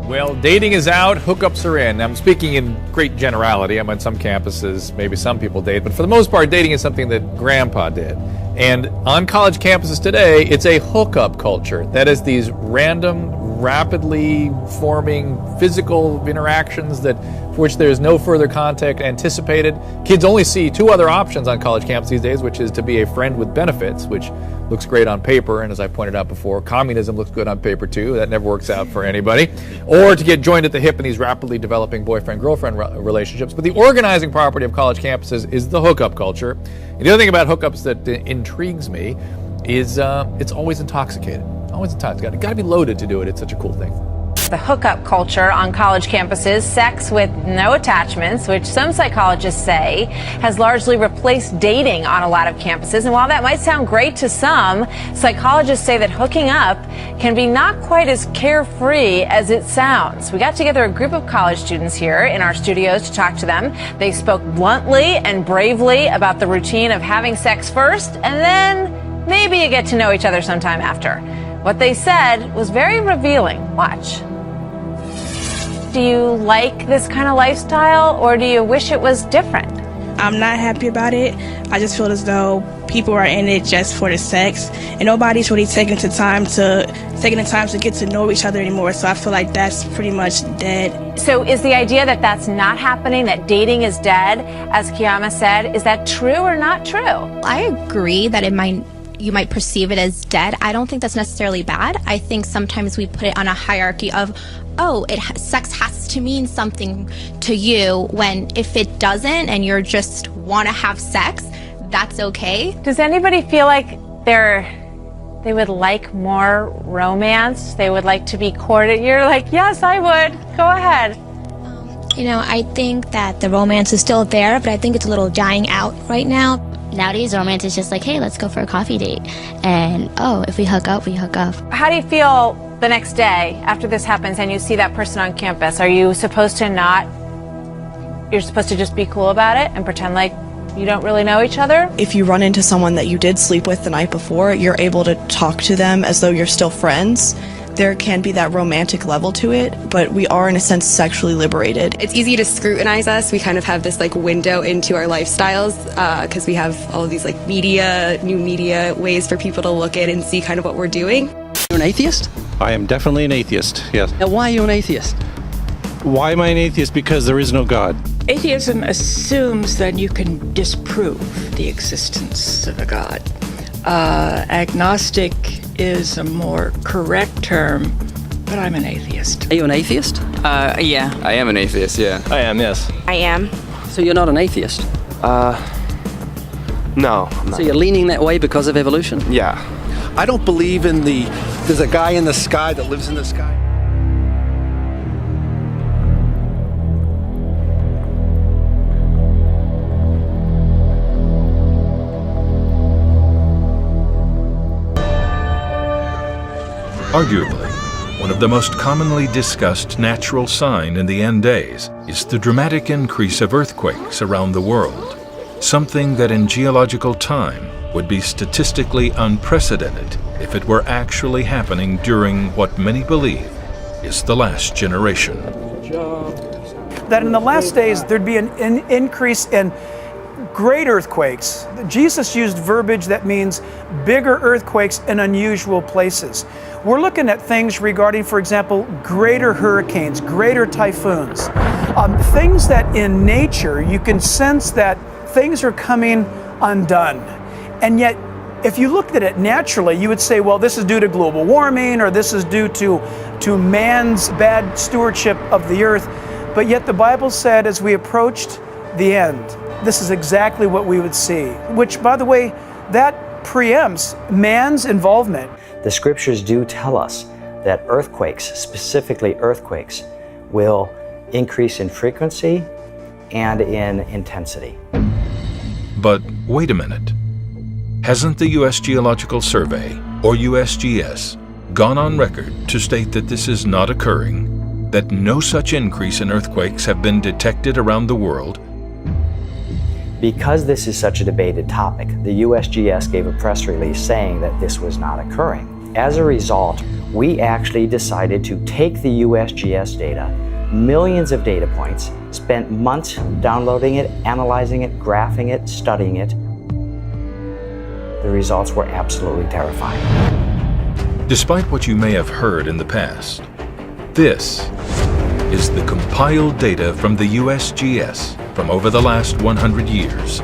Well, dating is out, hookups are in. I'm speaking in great generality. I'm on some campuses, maybe some people date, but for the most part, dating is something that Grandpa did. And on college campuses today, it's a hookup culture. That is these random, rapidly forming physical interactions that for which there's no further contact anticipated. Kids only see 2 other options on college campus these days, which is to be a friend with benefits, which looks great on paper, and as I pointed out before, communism looks good on paper too. That never works out for anybody. Or to get joined at the hip in these rapidly developing boyfriend-girlfriend relationships. But the organizing property of college campuses is the hookup culture. And the other thing about hookups that intrigues me is it's always intoxicated. Always intoxicated. Got to be loaded to do it. It's such a cool thing.
The hookup culture on college campuses, sex with no attachments, which some psychologists say has largely replaced dating on a lot of campuses. And while that might sound great to some, psychologists say that hooking up can be not quite as carefree as it sounds. We got together a group of college students here in our studios to talk to them. They spoke bluntly and bravely about the routine of having sex first, and then maybe you get to know each other sometime after. What they said was very revealing. Watch. Do you like this kind of lifestyle, or do you wish it was different?
I'm not happy about it. I just feel as though people are in it just for the sex, and nobody's really taking the time to get to know each other anymore. So I feel like that's pretty much dead.
So is the idea that that's not happening, that dating is dead, as Kiyama said, is that true or not true?
I agree that you might perceive it as dead. I don't think that's necessarily bad. I think sometimes we put it on a hierarchy of, oh, sex has to mean something to you, when if it doesn't and you're just want to have sex, that's okay.
Does anybody feel like they're they would like more romance? They would like to be courted? You're like, yes, I would. Go ahead.
You know, I think that the romance is still there, but I think it's a little dying out right now. Nowadays, romance is just like, hey, let's go for a coffee date. And, oh, if we hook up, we hook up.
How do you feel the next day after this happens and you see that person on campus? Are you supposed to not, you're supposed to just be cool about it and pretend like you don't really know each other?
If you run into someone that you did sleep with the night before, you're able to talk to them as though you're still friends. There can be that romantic level to it, but we are in a sense sexually liberated.
It's easy to scrutinize us. We kind of have this like window into our lifestyles because we have all of these like new media ways for people to look at and see kind of what we're doing.
You're an atheist?
I am definitely an atheist, yes.
Now, why are you an atheist?
Why am I an atheist? Because there is no God.
Atheism assumes that you can disprove the existence of a God. Agnostic is a more correct term, but I'm an atheist.
Are you an atheist?
Yeah. I am an atheist, yeah.
I am, yes.
I am.
So you're not an atheist?
No, I'm not.
So you're leaning that way because of evolution?
Yeah.
I don't believe in there's a guy in the sky that lives in the sky.
Arguably, one of the most commonly discussed natural signs in the end days is the dramatic increase of earthquakes around the world, something that in geological time would be statistically unprecedented if it were actually happening during what many believe is the last generation.
That in the last days there'd be an increase in great earthquakes. Jesus used verbiage that means bigger earthquakes in unusual places. We're looking at things regarding, for example, greater hurricanes, greater typhoons, things that in nature you can sense that things are coming undone. And yet, if you looked at it naturally, you would say, well, this is due to global warming, or this is due to man's bad stewardship of the earth. But yet the Bible said as we approached the end, this is exactly what we would see, which, by the way, that preempts man's involvement.
The scriptures do tell us that earthquakes, specifically earthquakes, will increase in frequency and in intensity.
But wait a minute. Hasn't the U.S. Geological Survey, or USGS, gone on record to state that this is not occurring, that no such increase in earthquakes have been detected around the world?
Because this is such a debated topic, the USGS gave a press release saying that this was not occurring. As a result, we actually decided to take the USGS data, millions of data points, spent months downloading it, analyzing it, graphing it, studying it. The results were absolutely terrifying.
Despite what you may have heard in the past, this is the compiled data from the USGS from over the last 100 years.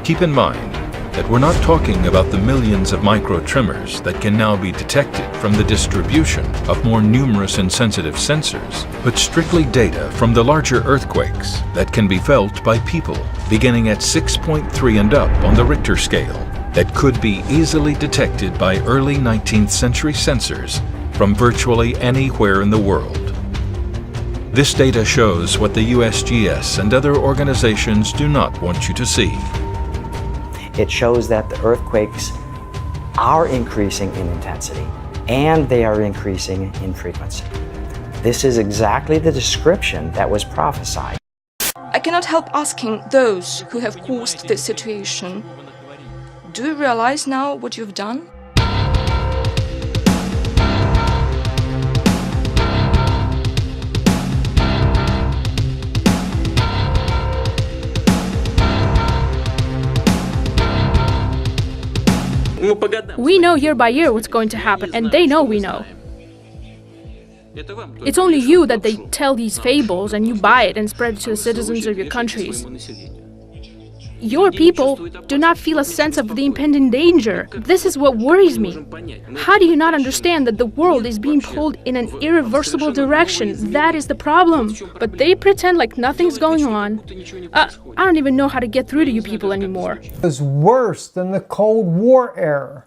Keep in mind that we're not talking about the millions of microtremors that can now be detected from the distribution of more numerous and sensitive sensors, but strictly data from the larger earthquakes that can be felt by people beginning at 6.3 and up on the Richter scale that could be easily detected by early 19th century sensors from virtually anywhere in the world. This data shows what the USGS and other organizations do not want you to see.
It shows that the earthquakes are increasing in intensity and they are increasing in frequency. This is exactly the description that was prophesied.
I cannot help asking those who have caused this situation, do you realize now what you've done?
We know year by year what's going to happen, and they know we know. It's only you that they tell these fables, and you buy it and spread it to the citizens of your countries. Your people do not feel a sense of the impending danger. This is what worries me. How do you not understand that the world is being pulled in an irreversible direction? That is the problem. But they pretend like nothing's going on. I don't even know how to get through to you people anymore.
It was worse than the Cold War era.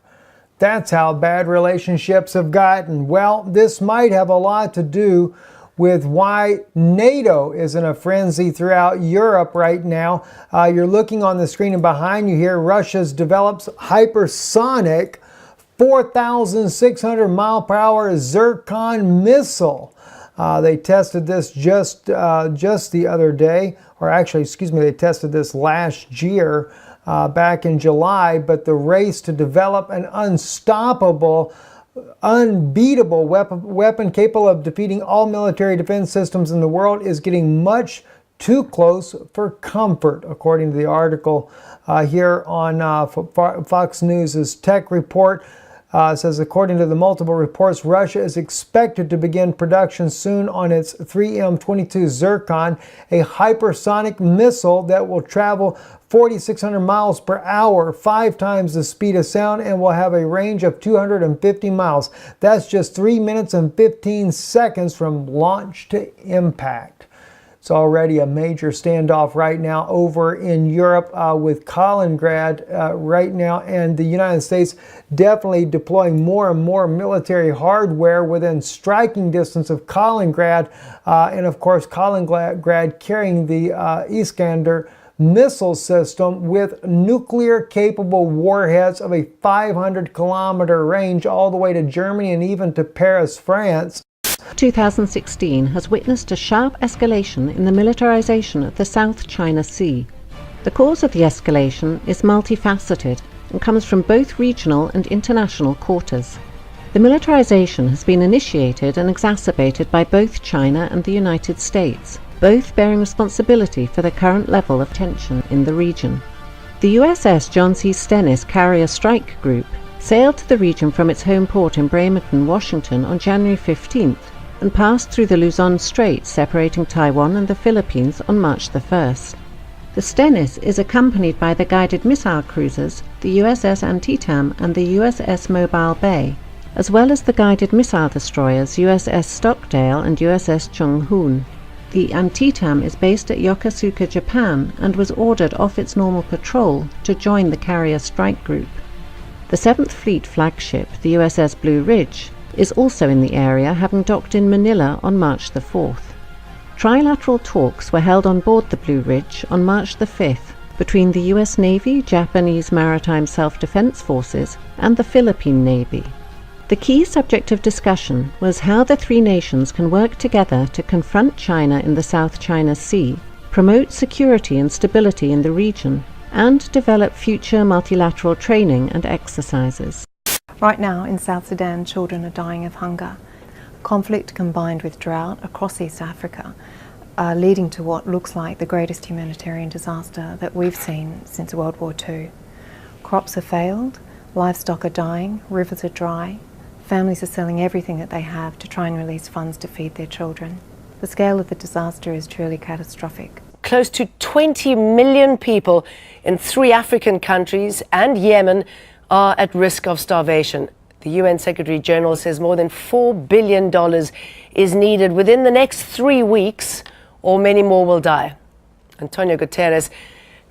That's how bad relationships have gotten. Well, this might have a lot to do with why NATO is in a frenzy throughout Europe right now. You're looking on the screen and behind you here, Russia's develops hypersonic 4,600 mile per hour Zircon missile. They tested this just the other day, or actually, excuse me, they tested this last year back in July, but the race to develop an unstoppable, unbeatable weapon capable of defeating all military defense systems in the world is getting much too close for comfort, according to the article here on Fox News' Tech Report. Says, according to the multiple reports, Russia is expected to begin production soon on its 3M-22 Zircon, a hypersonic missile that will travel 4,600 miles per hour, 5 times the speed of sound, and will have a range of 250 miles. That's just 3 minutes and 15 seconds from launch to impact. It's already a major standoff right now over in Europe with Kaliningrad right now, and the United States definitely deploying more and more military hardware within striking distance of Kaliningrad, and of course Kaliningrad carrying the Iskander missile system with nuclear-capable warheads of a 500-kilometer range all the way to Germany and even to Paris, France.
2016 has witnessed a sharp escalation in the militarization of the South China Sea. The cause of the escalation is multifaceted and comes from both regional and international quarters. The militarization has been initiated and exacerbated by both China and the United States, both bearing responsibility for the current level of tension in the region. The USS John C. Stennis Carrier Strike Group sailed to the region from its home port in Bremerton, Washington on January 15th and passed through the Luzon Strait separating Taiwan and the Philippines on March the 1st. The Stennis is accompanied by the guided missile cruisers, the USS Antietam and the USS Mobile Bay, as well as the guided missile destroyers USS Stockdale and USS Chung Hoon. The Antietam is based at Yokosuka, Japan, and was ordered off its normal patrol to join the Carrier Strike Group. The 7th Fleet flagship, the USS Blue Ridge, is also in the area, having docked in Manila on March the 4th. Trilateral talks were held on board the Blue Ridge on March the 5th between the US Navy, Japanese Maritime Self-Defense Forces, and the Philippine Navy. The key subject of discussion was how the three nations can work together to confront China in the South China Sea, promote security and stability in the region, and develop future multilateral training and exercises.
Right now in South Sudan, children are dying of hunger. Conflict combined with drought across East Africa are leading to what looks like the greatest humanitarian disaster that we've seen since World War II. Crops have failed, livestock are dying, rivers are dry, families are selling everything that they have to try and release funds to feed their children. The scale of the disaster is truly catastrophic.
Close to 20 million people in 3 African countries and Yemen are at risk of starvation. The UN Secretary General says more than $4 billion is needed within the next 3 weeks, or many more will die. Antonio Guterres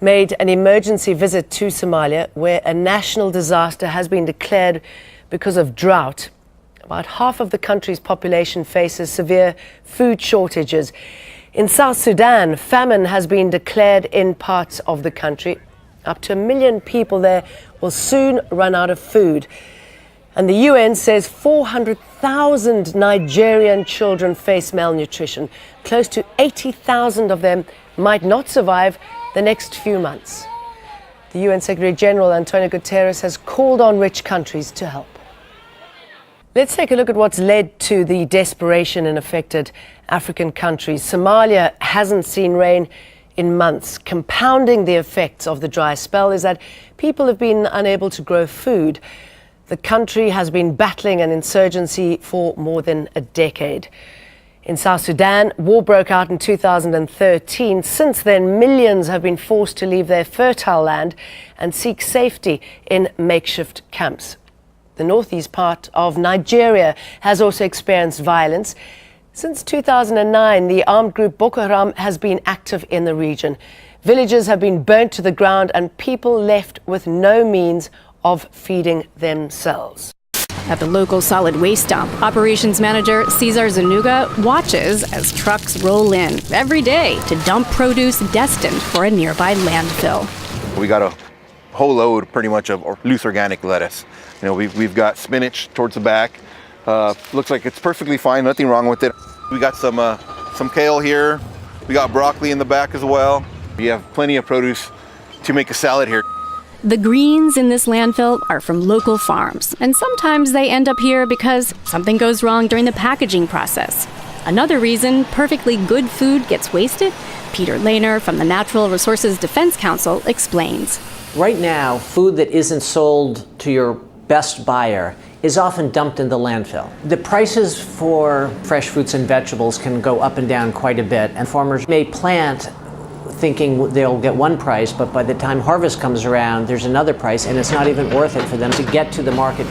made an emergency visit to Somalia, where a national disaster has been declared because of drought. About half of the country's population faces severe food shortages. In South Sudan, famine has been declared in parts of the country. Up to 1 million people there will soon run out of food. And the UN says 400,000 Nigerian children face malnutrition. Close to 80,000 of them might not survive the next few months. The UN Secretary General Antonio Guterres has called on rich countries to help. Let's take a look at what's led to the desperation in affected African countries. Somalia hasn't seen rain in months. Compounding the effects of the dry spell is that people have been unable to grow food. The country has been battling an insurgency for more than a decade. In South Sudan, war broke out in 2013. Since then, millions have been forced to leave their fertile land and seek safety in makeshift camps. The northeast part of Nigeria has also experienced violence. Since 2009, the armed group Boko Haram has been active in the region. Villages have been burnt to the ground and people left with no means of feeding themselves.
At the local solid waste dump, operations manager Cesar Zanuga watches as trucks roll in every day to dump produce destined for a nearby landfill.
We got a whole load pretty much of loose organic lettuce. You know, we've got spinach towards the back. Looks like it's perfectly fine, nothing wrong with it. We got some kale here. We got broccoli in the back as well. We have plenty of produce to make a salad here.
The greens in this landfill are from local farms, and sometimes they end up here because something goes wrong during the packaging process. Another reason perfectly good food gets wasted, Peter Lehner from the Natural Resources Defense Council explains.
Right now, food that isn't sold to your best buyer is often dumped in the landfill. The prices for fresh fruits and vegetables can go up and down quite a bit, and farmers may plant thinking they'll get one price, but by the time harvest comes around, there's another price, and it's not even worth it for them to get to the market.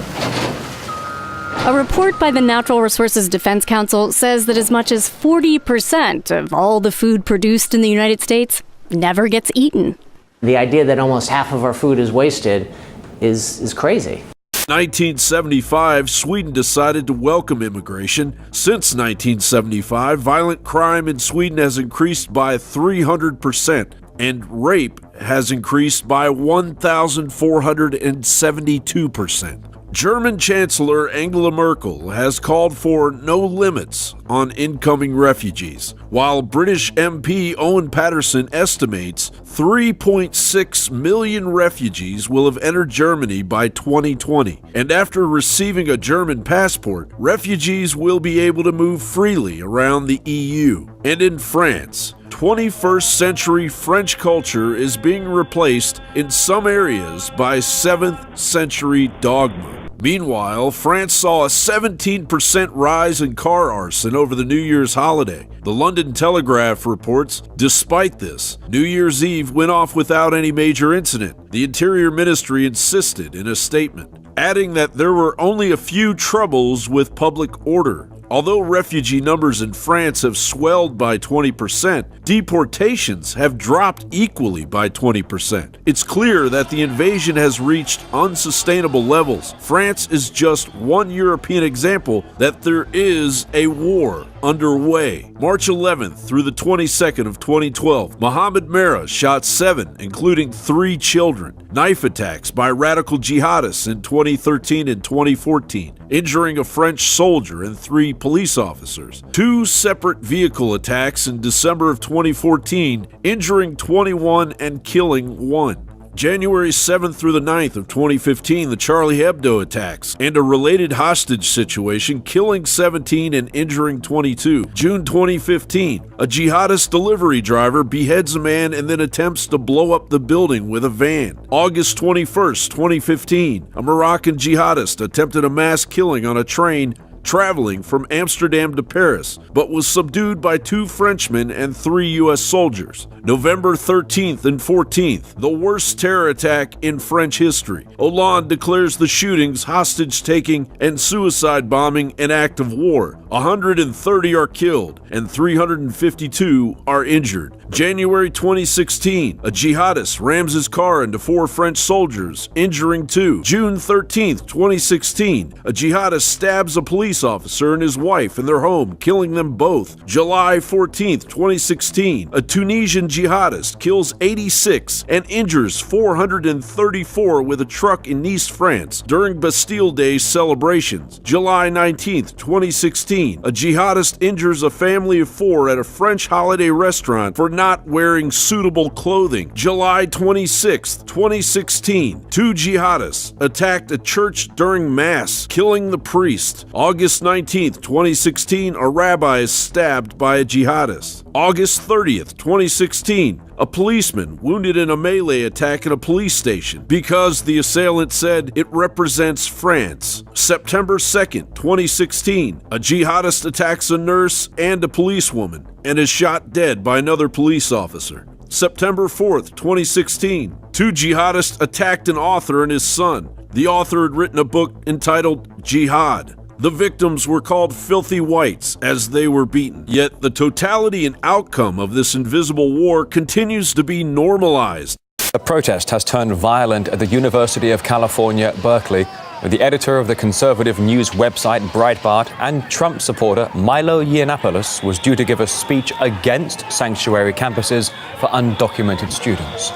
A report by the Natural Resources Defense Council says that as much as 40% of all the food produced in the United States never gets eaten.
The idea that almost half of our food is wasted is crazy.
1975, Sweden decided to welcome immigration. Since 1975, violent crime in Sweden has increased by 300%, and rape has increased by 1,472%. German Chancellor Angela Merkel has called for no limits on incoming refugees, while British MP Owen Paterson estimates 3.6 million refugees will have entered Germany by 2020. And after receiving a German passport, refugees will be able to move freely around the EU. And in France, 21st century French culture is being replaced in some areas by 7th century dogma. Meanwhile, France saw a 17% rise in car arson over the New Year's holiday. The London Telegraph reports, despite this, New Year's Eve went off without any major incident. The Interior Ministry insisted in a statement, adding that there were only a few troubles with public order. Although refugee numbers in France have swelled by 20%, deportations have dropped equally by 20%. It's clear that the invasion has reached unsustainable levels. France is just one European example that there is a war underway. March 11th through the 22nd of 2012, Mohammed Merah shot 7, including 3 children. Knife attacks by radical jihadists in 2013 and 2014, injuring a French soldier and 3 police officers. 2 separate vehicle attacks in December of 2014, injuring 21 and killing 1. January 7th through the 9th of 2015, the Charlie Hebdo attacks and a related hostage situation, killing 17 and injuring 22. June 2015, a jihadist delivery driver beheads a man and then attempts to blow up the building with a van. August 21st, 2015, a Moroccan jihadist attempted a mass killing on a train traveling from Amsterdam to Paris, but was subdued by 2 Frenchmen and 3 U.S. soldiers. November 13th and 14th, the worst terror attack in French history. Hollande declares the shootings, hostage-taking, and suicide bombing an act of war. 130 are killed and 352 are injured. January 2016, a jihadist rams his car into 4 French soldiers, injuring 2. June 13th, 2016, a jihadist stabs a police officer and his wife in their home, killing them both. July 14th, 2016, a Tunisian jihadist kills 86 and injures 434 with a truck in Nice, France during Bastille Day celebrations. July 19th, 2016, a jihadist injures a family of 4 at a French holiday restaurant for not wearing suitable clothing. July 26th, 2016, 2 jihadists attacked a church during Mass, killing the priest. August 19th, 2016, a rabbi is stabbed by a jihadist. August 30th, 2016, a policeman wounded in a melee attack at a police station because the assailant said it represents France. September 2nd, 2016, a jihadist attacks a nurse and a policewoman and is shot dead by another police officer. September 4th, 2016, 2 jihadists attacked an author and his son. The author had written a book entitled Jihad. The victims were called filthy whites as they were beaten. Yet the totality and outcome of this invisible war continues to be normalized.
A protest has turned violent at the University of California, Berkeley, where the editor of the conservative news website Breitbart and Trump supporter Milo Yiannopoulos was due to give a speech against sanctuary campuses for undocumented students.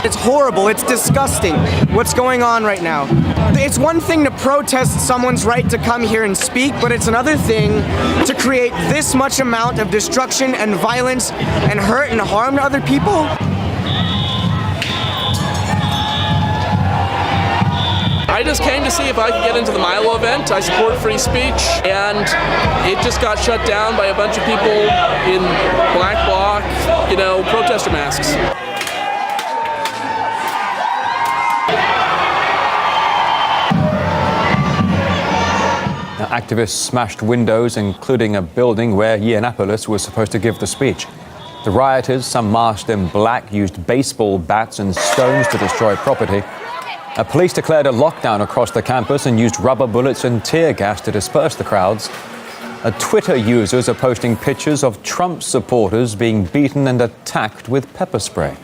It's horrible. It's disgusting what's going on right now. It's one thing to protest someone's right to come here and speak, but it's another thing to create this much amount of destruction and violence and hurt and harm to other people.
I just came to see if I could get into the Milo event. I support free speech, and it just got shut down by a bunch of people in black bloc, protester masks.
Activists smashed windows, including a building where Yiannopoulos was supposed to give the speech. The rioters, some masked in black, used baseball bats and stones to destroy property. Police declared a lockdown across the campus and used rubber bullets and tear gas to disperse the crowds. Twitter users are posting pictures of Trump supporters being beaten and attacked with pepper spray.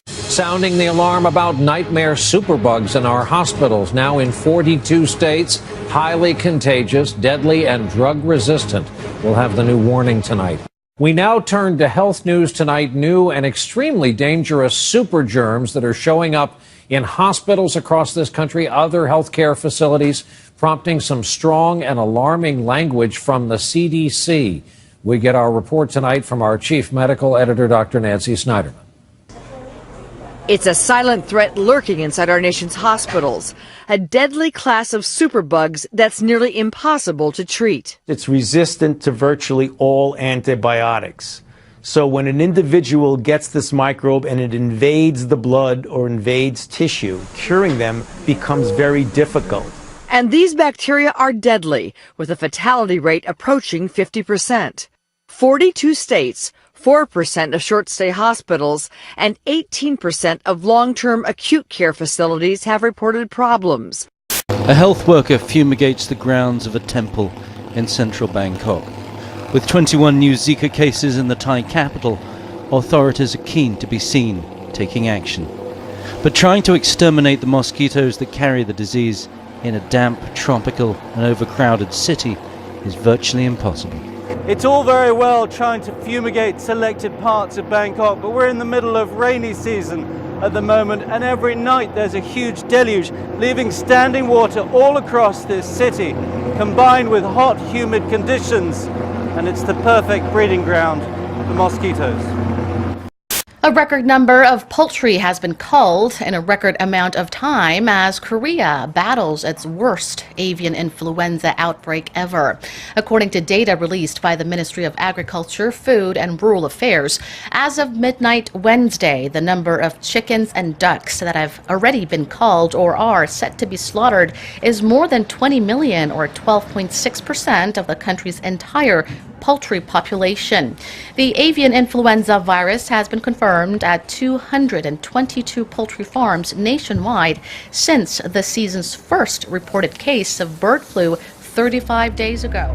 Sounding the alarm about nightmare superbugs in our hospitals, now in 42 states, highly contagious, deadly, and drug-resistant. We'll have the new warning tonight. We now turn to health news tonight. New and extremely dangerous super germs that are showing up in hospitals across this country, other healthcare facilities, prompting some strong and alarming language from the CDC. We get our report tonight from our chief medical editor, Dr. Nancy Snyderman.
It's a silent threat lurking inside our nation's hospitals, a deadly class of superbugs that's nearly impossible to treat.
It's resistant to virtually all antibiotics. So when an individual gets this microbe and it invades the blood or invades tissue, curing them becomes very difficult.
And these bacteria are deadly, with a fatality rate approaching 50%. 42 states, 4% of short-stay hospitals, and 18% of long-term acute care facilities have reported problems.
A health worker fumigates the grounds of a temple in central Bangkok. With 21 new Zika cases in the Thai capital, authorities are keen to be seen taking action. But trying to exterminate the mosquitoes that carry the disease in a damp, tropical and overcrowded city is virtually impossible. It's all very well trying to fumigate selected parts of Bangkok, but we're in the middle of rainy season at the moment, and every night there's a huge deluge, leaving standing water all across this city, combined with hot, humid conditions, and it's the perfect breeding ground for mosquitoes.
A record number of poultry has been culled in a record amount of time as Korea battles its worst avian influenza outbreak ever. According to data released by the Ministry of Agriculture, Food and Rural Affairs, as of midnight Wednesday, the number of chickens and ducks that have already been culled or are set to be slaughtered is more than 20 million, or 12.6% of the country's entire poultry population. The avian influenza virus has been confirmed at 222 poultry farms nationwide since the season's first reported case of bird flu 35 days ago.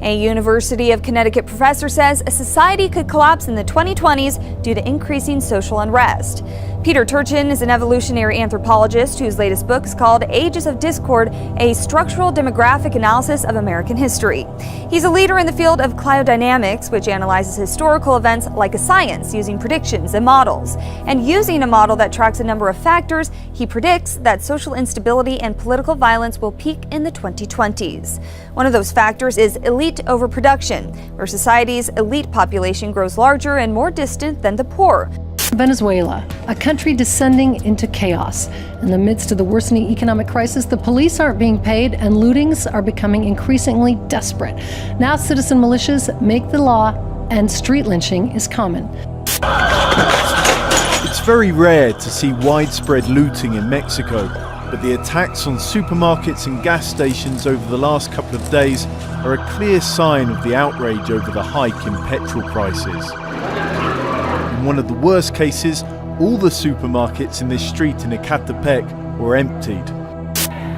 A University of Connecticut professor says a society could collapse in the 2020s due to increasing social unrest. Peter Turchin is an evolutionary anthropologist whose latest book is called Ages of Discord, a structural demographic analysis of American history. He's a leader in the field of cliodynamics, which analyzes historical events like a science using predictions and models. And using a model that tracks a number of factors, he predicts that social instability and political violence will peak in the 2020s. One of those factors is elite overproduction, where society's elite population grows larger and more distant than the poor.
Venezuela, a country descending into chaos. In the midst of the worsening economic crisis, the police aren't being paid and lootings are becoming increasingly desperate. Now citizen militias make the law and street lynching is common.
It's very rare to see widespread looting in Mexico,
but the attacks on supermarkets and gas stations over the last couple of days are a clear sign of the outrage over the hike in petrol prices. In one of the worst cases, all the supermarkets in this street in Ecatepec were emptied.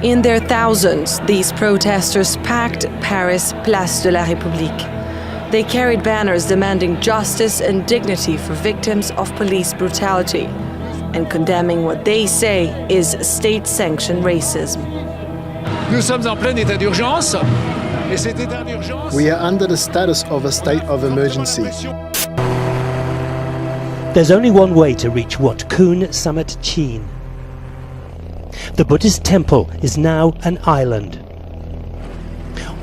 In their thousands, these protesters packed Paris' Place de la République. They carried banners demanding justice and dignity for victims of police brutality and condemning what they say is state-sanctioned racism.
Nous sommes en plein état d'urgence, et cet état d'urgence...
We are under the status of a state of emergency.
There's only one way to reach Wat Kun Summit Chin. The Buddhist temple is now an island.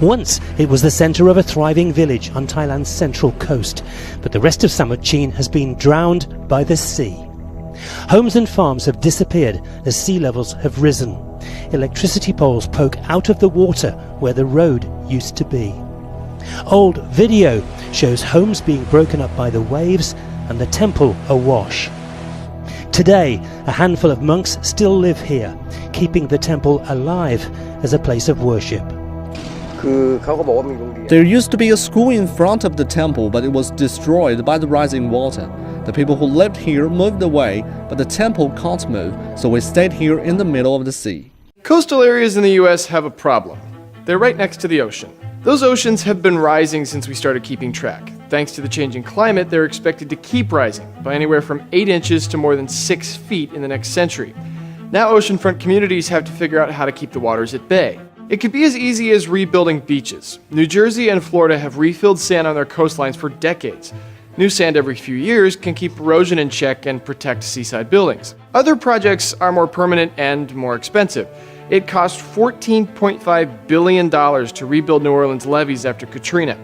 Once it was the centre of a thriving village on Thailand's central coast, but the rest of Summit Chin has been drowned by the sea. Homes and farms have disappeared as sea levels have risen. Electricity poles poke out of the water where the road used to be. Old video shows homes being broken up by the waves and the temple awash. Today, a handful of monks still live here, keeping the temple alive as a place of worship.
There used to be a school in front of the temple, but it was destroyed by the rising water. The people who lived here moved away, but the temple can't move, so we stayed here in the middle of the sea.
Coastal areas in the US have a problem. They're right next to the ocean. Those oceans have been rising since we started keeping track. Thanks to the changing climate, they're expected to keep rising by anywhere from 8 inches to more than 6 feet in the next century. Now oceanfront communities have to figure out how to keep the waters at bay. It could be as easy as rebuilding beaches. New Jersey and Florida have refilled sand on their coastlines for decades. New sand every few years can keep erosion in check and protect seaside buildings. Other projects are more permanent and more expensive. It cost $14.5 billion to rebuild New Orleans levees after Katrina.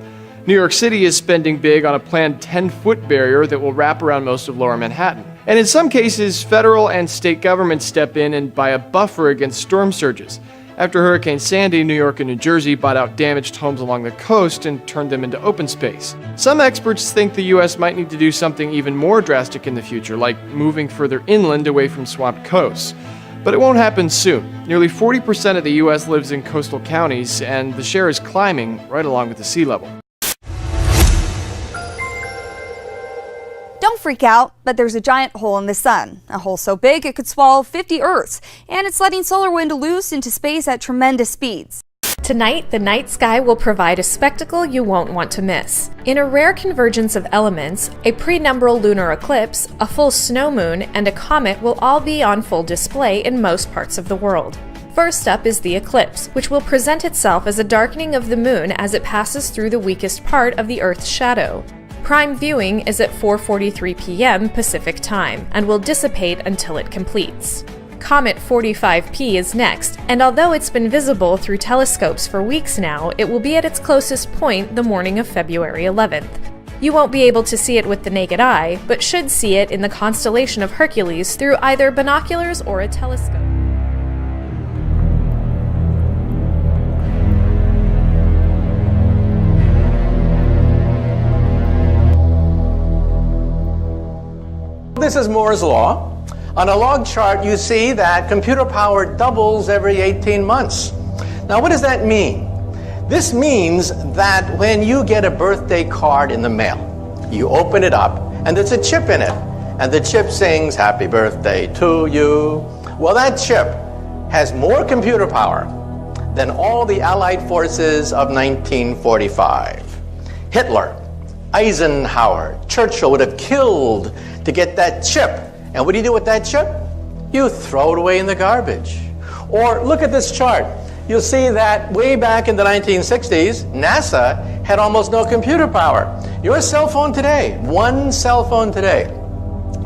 New York City is spending big on a planned 10-foot barrier that will wrap around most of lower Manhattan. And in some cases, federal and state governments step in and buy a buffer against storm surges. After Hurricane Sandy, New York and New Jersey bought out damaged homes along the coast and turned them into open space. Some experts think the US might need to do something even more drastic in the future, like moving further inland away from swamped coasts. But it won't happen soon. Nearly 40% of the US lives in coastal counties, and the share is climbing right along with the sea level.
Don't freak out, but there's a giant hole in the sun. A hole so big it could swallow 50 Earths, and it's letting solar wind loose into space at tremendous speeds.
Tonight, the night sky will provide a spectacle you won't want to miss. In a rare convergence of elements, a prenumbral lunar eclipse, a full snow moon, and a comet will all be on full display in most parts of the world. First up is the eclipse, which will present itself as a darkening of the moon as it passes through the weakest part of the Earth's shadow. Prime viewing is at 4:43 p.m. Pacific Time and will dissipate until it completes. Comet 45P is next, and although it's been visible through telescopes for weeks now, it will be at its closest point the morning of February 11th. You won't be able to see it with the naked eye, but should see it in the constellation of Hercules through either binoculars or a telescope.
This is Moore's Law. On a log chart, you see that computer power doubles every 18 months. Now, what does that mean? This means that when you get a birthday card in the mail, you open it up, and there's a chip in it, and the chip sings, "Happy birthday to you." Well, that chip has more computer power than all the Allied forces of 1945. Hitler, Eisenhower, Churchill would have killed to get that chip. And what do you do with that chip? You throw it away in the garbage. Or look at this chart. You'll see that way back in the 1960s, NASA had almost no computer power. Your cell phone today, one cell phone today,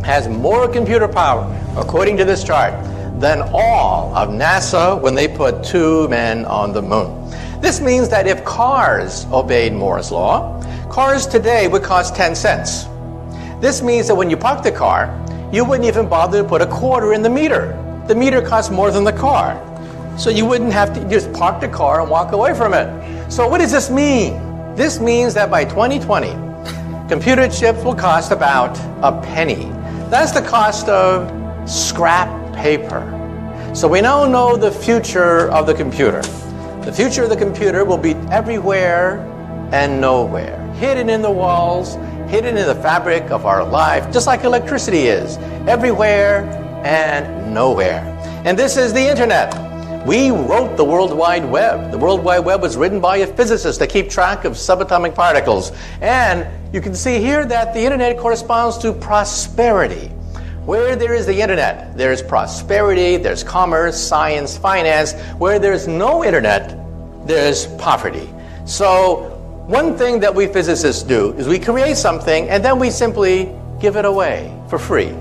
has more computer power, according to this chart, than all of NASA when they put 2 men on the moon. This means that if cars obeyed Moore's Law, cars today would cost 10 cents. This means that when you park the car, you wouldn't even bother to put a quarter in the meter. The meter costs more than the car. So you wouldn't have to just park the car and walk away from it. So what does this mean? This means that by 2020, computer chips will cost about a penny. That's the cost of scrap paper. So we now know the future of the computer. The future of the computer will be everywhere and nowhere, hidden in the walls, hidden in the fabric of our life, just like electricity is, everywhere and nowhere. And this is the internet. We wrote the World Wide Web. The World Wide Web was written by a physicist to keep track of subatomic particles. And you can see here that the internet corresponds to prosperity. Where there is the internet, there's prosperity, there's commerce, science, finance. Where there's no internet, there's poverty. So one thing that we physicists do is we create something and then we simply give it away for free.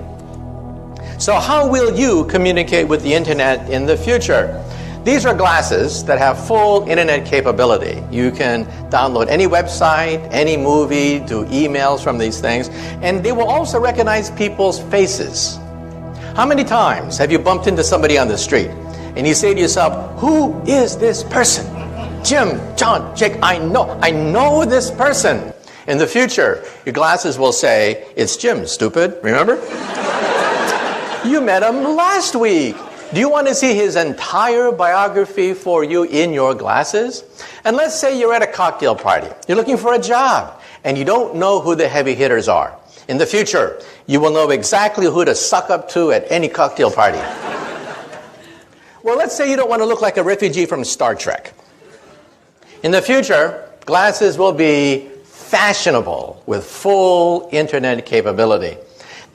So how will you communicate with the internet in the future? These are glasses that have full internet capability. You can download any website, any movie, do emails from these things, and they will also recognize people's faces. How many times have you bumped into somebody on the street and you say to yourself, who is this person? Jim, John, Jake, I know this person. In the future, your glasses will say, it's Jim, stupid, remember? You met him last week. Do you want to see his entire biography for you in your glasses? And let's say you're at a cocktail party. You're looking for a job, and you don't know who the heavy hitters are. In the future, you will know exactly who to suck up to at any cocktail party. Well, let's say you don't want to look like a refugee from Star Trek. In the future, glasses will be fashionable with full internet capability.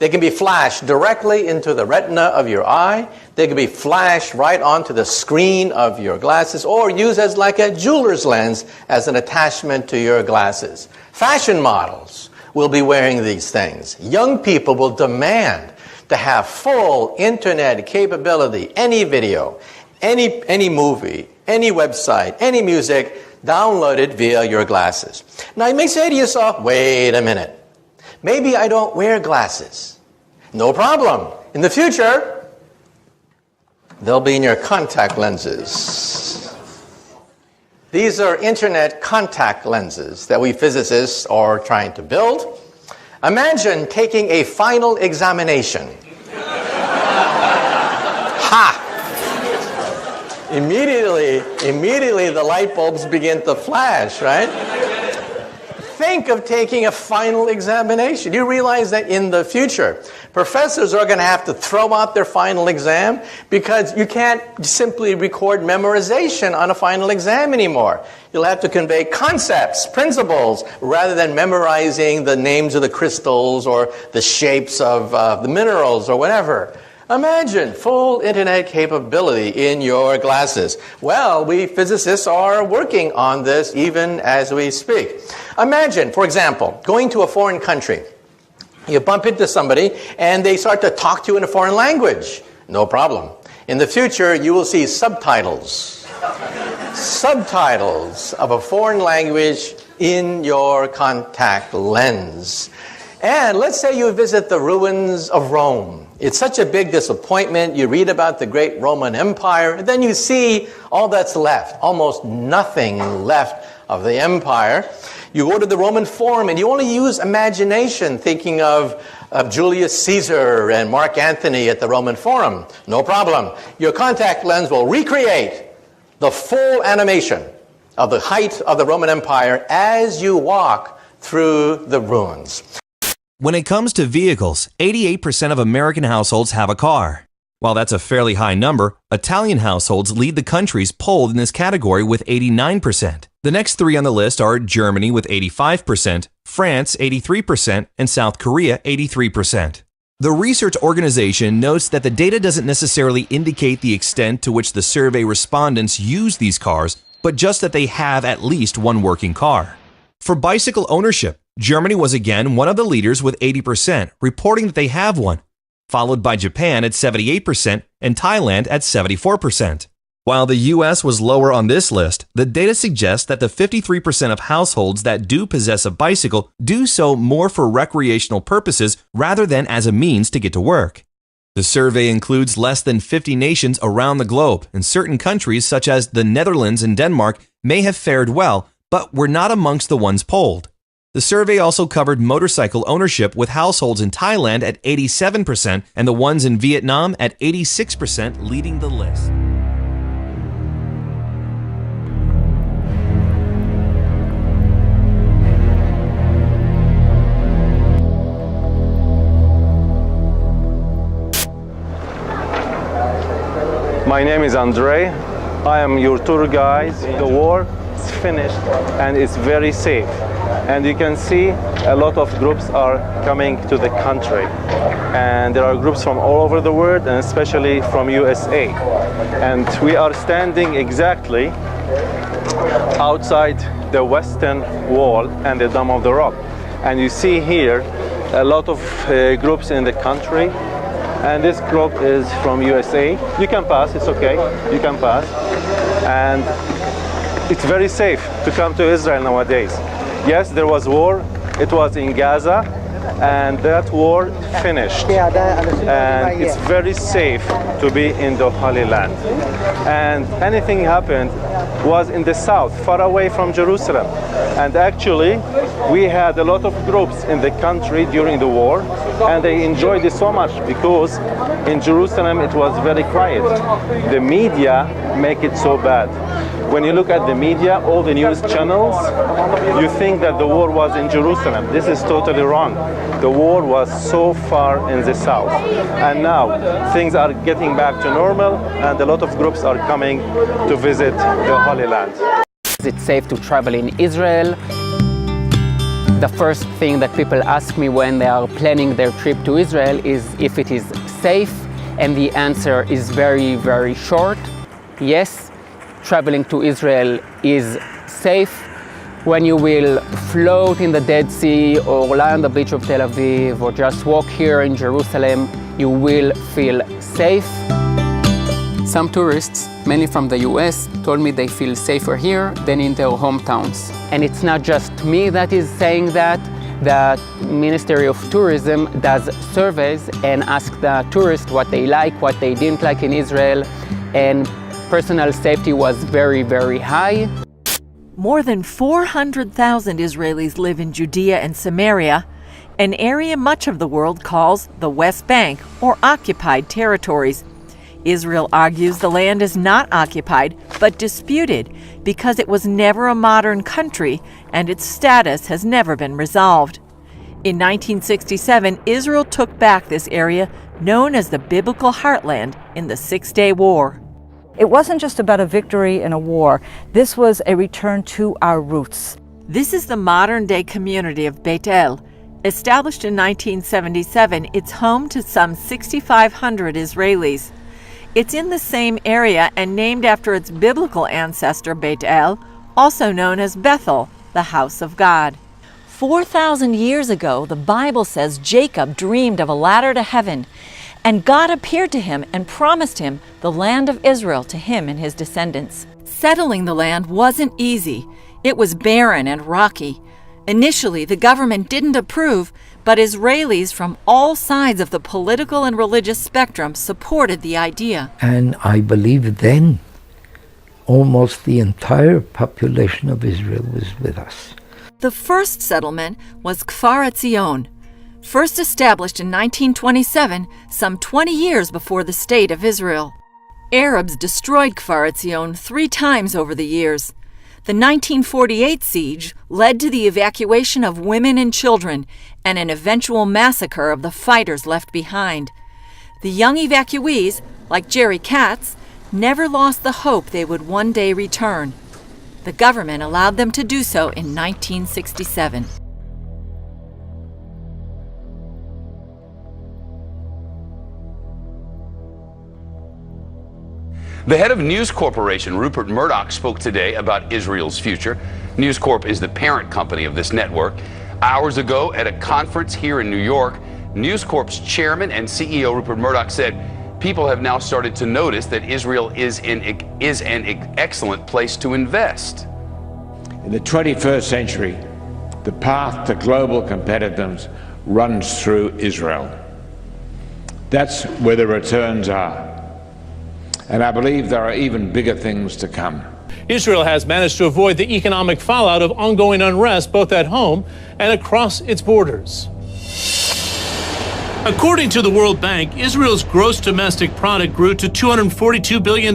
They can be flashed directly into the retina of your eye. They can be flashed right onto the screen of your glasses or used as like a jeweler's lens as an attachment to your glasses. Fashion models will be wearing these things. Young people will demand to have full internet capability, any video, any movie, any website, any music, downloaded via your glasses. Now you may say to yourself, wait a minute. Maybe I don't wear glasses. No problem. In the future, they'll be in your contact lenses. These are internet contact lenses that we physicists are trying to build. Imagine taking a final examination. Ha! Immediately the light bulbs begin to flash, right? Think of taking a final examination. You realize that in the future, professors are going to have to throw out their final exam because you can't simply record memorization on a final exam anymore. You'll have to convey concepts, principles, rather than memorizing the names of the crystals or the shapes of the minerals or whatever. Imagine full internet capability in your glasses. Well, we physicists are working on this even as we speak. Imagine, for example, going to a foreign country. You bump into somebody and they start to talk to you in a foreign language. No problem. In the future, you will see subtitles. Subtitles of a foreign language in your contact lens. And let's say you visit the ruins of Rome. It's such a big disappointment. You read about the great Roman Empire, and then you see all that's left, almost nothing left of the empire. You go to the Roman Forum, and you only use imagination thinking of Julius Caesar and Mark Antony at the Roman Forum. No problem. Your contact lens will recreate the full animation of the height of the Roman Empire as you walk through the ruins.
When it comes to vehicles, 88% of American households have a car. While that's a fairly high number, Italian households lead the countries polled in this category with 89%. The next three on the list are Germany with 85%, France 83%, and South Korea 83%. The research organization notes that the data doesn't necessarily indicate the extent to which the survey respondents use these cars, but just that they have at least one working car. For bicycle ownership, Germany was again one of the leaders with 80%, reporting that they have one, followed by Japan at 78% and Thailand at 74%. While the US was lower on this list, the data suggests that the 53% of households that do possess a bicycle do so more for recreational purposes rather than as a means to get to work. The survey includes less than 50 nations around the globe, and certain countries such as the Netherlands and Denmark may have fared well, but were not amongst the ones polled. The survey also covered motorcycle ownership, with households in Thailand at 87% and the ones in Vietnam at 86% leading the list.
My name is Andre. I am your tour guide. The war is finished and it's very safe. And you can see a lot of groups are coming to the country. And there are groups from all over the world, and especially from USA. And we are standing exactly outside the western wall and the Dome of the Rock. And you see here a lot of groups in the country. And this group is from USA. You can pass, it's okay, you can pass. And it's very safe to come to Israel nowadays. Yes, there was war, it was in Gaza, and that war finished. And it's very safe to be in the Holy Land. And anything happened was in the south, far away from Jerusalem. And actually, we had a lot of groups in the country during the war, and they enjoyed it so much because in Jerusalem it was very quiet. The media make it so bad. When you look at the media, all the news channels, you think that the war was in Jerusalem. This is totally wrong. The war was so far in the south. And now things are getting back to normal, and a lot of groups are coming to visit the Holy Land.
Is it safe to travel in Israel? The first thing that people ask me when they are planning their trip to Israel is if it is safe, and the answer is very, very short. Yes, traveling to Israel is safe. When you will float in the Dead Sea or lie on the beach of Tel Aviv or just walk here in Jerusalem, you will feel safe. Some tourists, mainly from the US, told me they feel safer here than in their hometowns. And it's not just me that is saying that. The Ministry of Tourism does surveys and asks the tourists what they like, what they didn't like in Israel, and personal safety was very, very high.
More than 400,000 Israelis live in Judea and Samaria, an area much of the world calls the West Bank or occupied territories. Israel argues the land is not occupied but disputed because it was never a modern country and its status has never been resolved. In 1967, Israel took back this area known as the Biblical Heartland in the Six-Day War.
It wasn't just about a victory in a war. This was a return to our roots.
This is the modern-day community of Beit El. Established in 1977, it's home to some 6,500 Israelis. It's in the same area and named after its biblical ancestor Beit El, also known as Bethel, the house of God.
4,000 years ago, the Bible says Jacob dreamed of a ladder to heaven, and God appeared to him and promised him the land of Israel to him and his descendants.
Settling the land wasn't easy. It was barren and rocky. Initially, the government didn't approve, but Israelis from all sides of the political and religious spectrum supported the idea.
And I believe then almost the entire population of Israel was with us.
The first settlement was Kfar Etzion, first established in 1927, some 20 years before the State of Israel. Arabs destroyed Kfar Etzion 3 times over the years. The 1948 siege led to the evacuation of women and children and an eventual massacre of the fighters left behind. The young evacuees, like Jerry Katz, never lost the hope they would one day return. The government allowed them to do so in 1967.
The head of News Corporation, Rupert Murdoch, spoke today about Israel's future. News Corp is the parent company of this network. Hours ago at a conference here in New York, News Corp's chairman and CEO Rupert Murdoch said people have now started to notice that Israel is an excellent place to invest.
In the 21st century, the path to global competitiveness runs through Israel. That's where the returns are. And I believe there are even bigger things to come.
Israel has managed to avoid the economic fallout of ongoing unrest both at home and across its borders. According to the World Bank, Israel's gross domestic product grew to $242 billion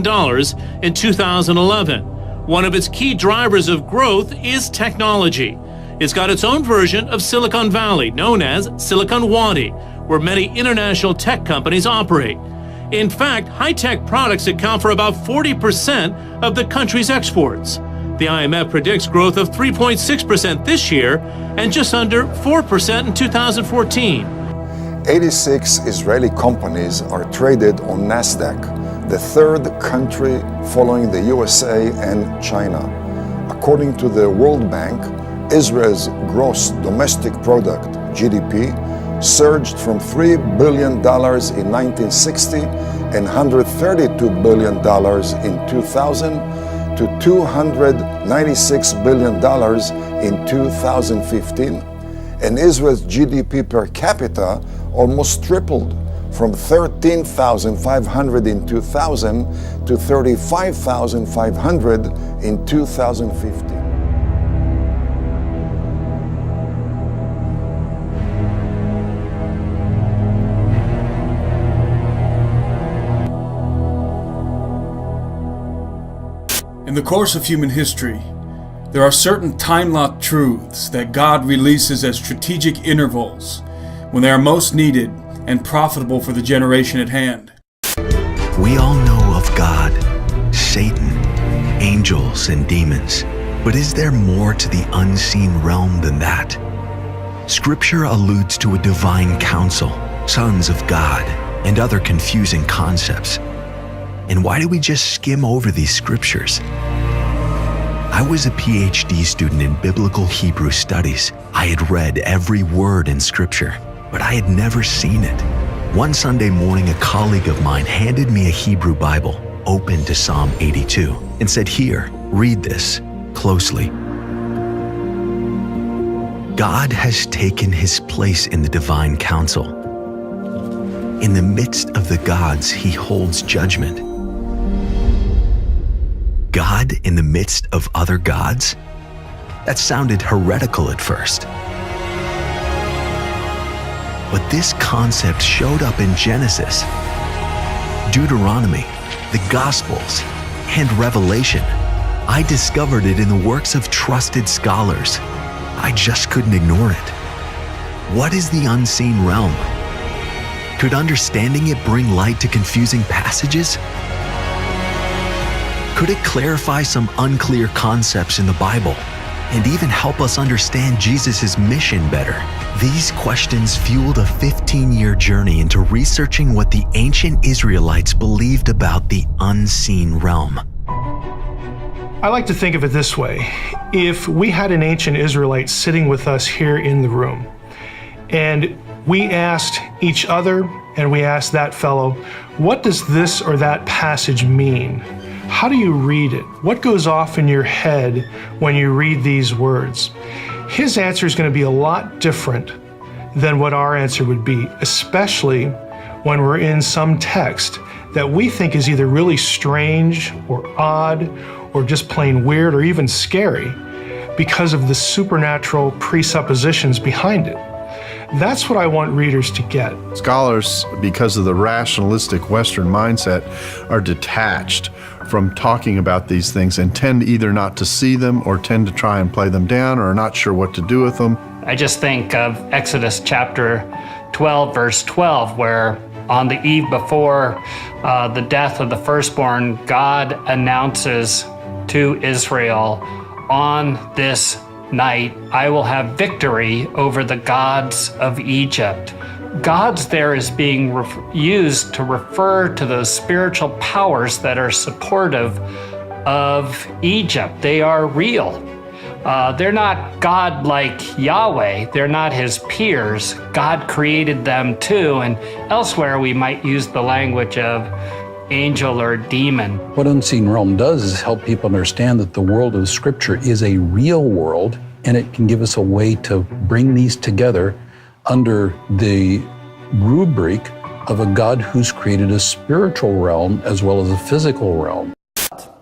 in 2011. One of its key drivers of growth is technology. It's got its own version of Silicon Valley, known as Silicon Wadi, where many international tech companies operate. In fact, high-tech products account for about 40% of the country's exports. The IMF predicts growth of 3.6% this year and just under 4% in 2014.
86 Israeli companies are traded on NASDAQ, the third country following the USA and China. According to the World Bank, Israel's gross domestic product, GDP, surged from $3 billion in 1960 and $132 billion in 2000 to $296 billion in 2015. And Israel's GDP per capita almost tripled from 13,500 in 2000 to 35,500 in 2015.
In the course of human history, there are certain time-locked truths that God releases at strategic intervals when they are most needed and profitable for the generation at hand.
We all know of God, Satan, angels, and demons. But is there more to the unseen realm than that? Scripture alludes to a divine council, sons of God, and other confusing concepts. And why do we just skim over these scriptures? I was a PhD student in biblical Hebrew studies. I had read every word in scripture, but I had never seen it. One Sunday morning, a colleague of mine handed me a Hebrew Bible, open to Psalm 82, and said, "Here, read this closely." God has taken his place in the divine council. In the midst of the gods, he holds judgment. God in the midst of other gods? That sounded heretical at first. But this concept showed up in Genesis, Deuteronomy, the Gospels, and Revelation. I discovered it in the works of trusted scholars. I just couldn't ignore it. What is the unseen realm? Could understanding it bring light to confusing passages? Could it clarify some unclear concepts in the Bible and even help us understand Jesus' mission better? These questions fueled a 15-year journey into researching what the ancient Israelites believed about the unseen realm.
I like to think of it this way. If we had an ancient Israelite sitting with us here in the room, and we asked each other and we asked that fellow, what does this or that passage mean? How do you read it? What goes off in your head when you read these words? His answer is going to be a lot different than what our answer would be, especially when we're in some text that we think is either really strange or odd or just plain weird or even scary because of the supernatural presuppositions behind it. That's what I want readers to get.
Scholars, because of the rationalistic Western mindset, are detached from talking about these things and tend either not to see them or tend to try and play them down or are not sure what to do with them.
I just think of Exodus chapter 12, verse 12, where on the eve before the death of the firstborn, God announces to Israel, on this night, I will have victory over the gods of Egypt. Gods there is being used to refer to those spiritual powers that are supportive of Egypt. They are real. They're not God like Yahweh. They're not his peers. God created them too. And elsewhere we might use the language of angel or demon.
What Unseen Realm does is help people understand that the world of Scripture is a real world, and it can give us a way to bring these together under the rubric of a God who's created a spiritual realm as well as a physical realm.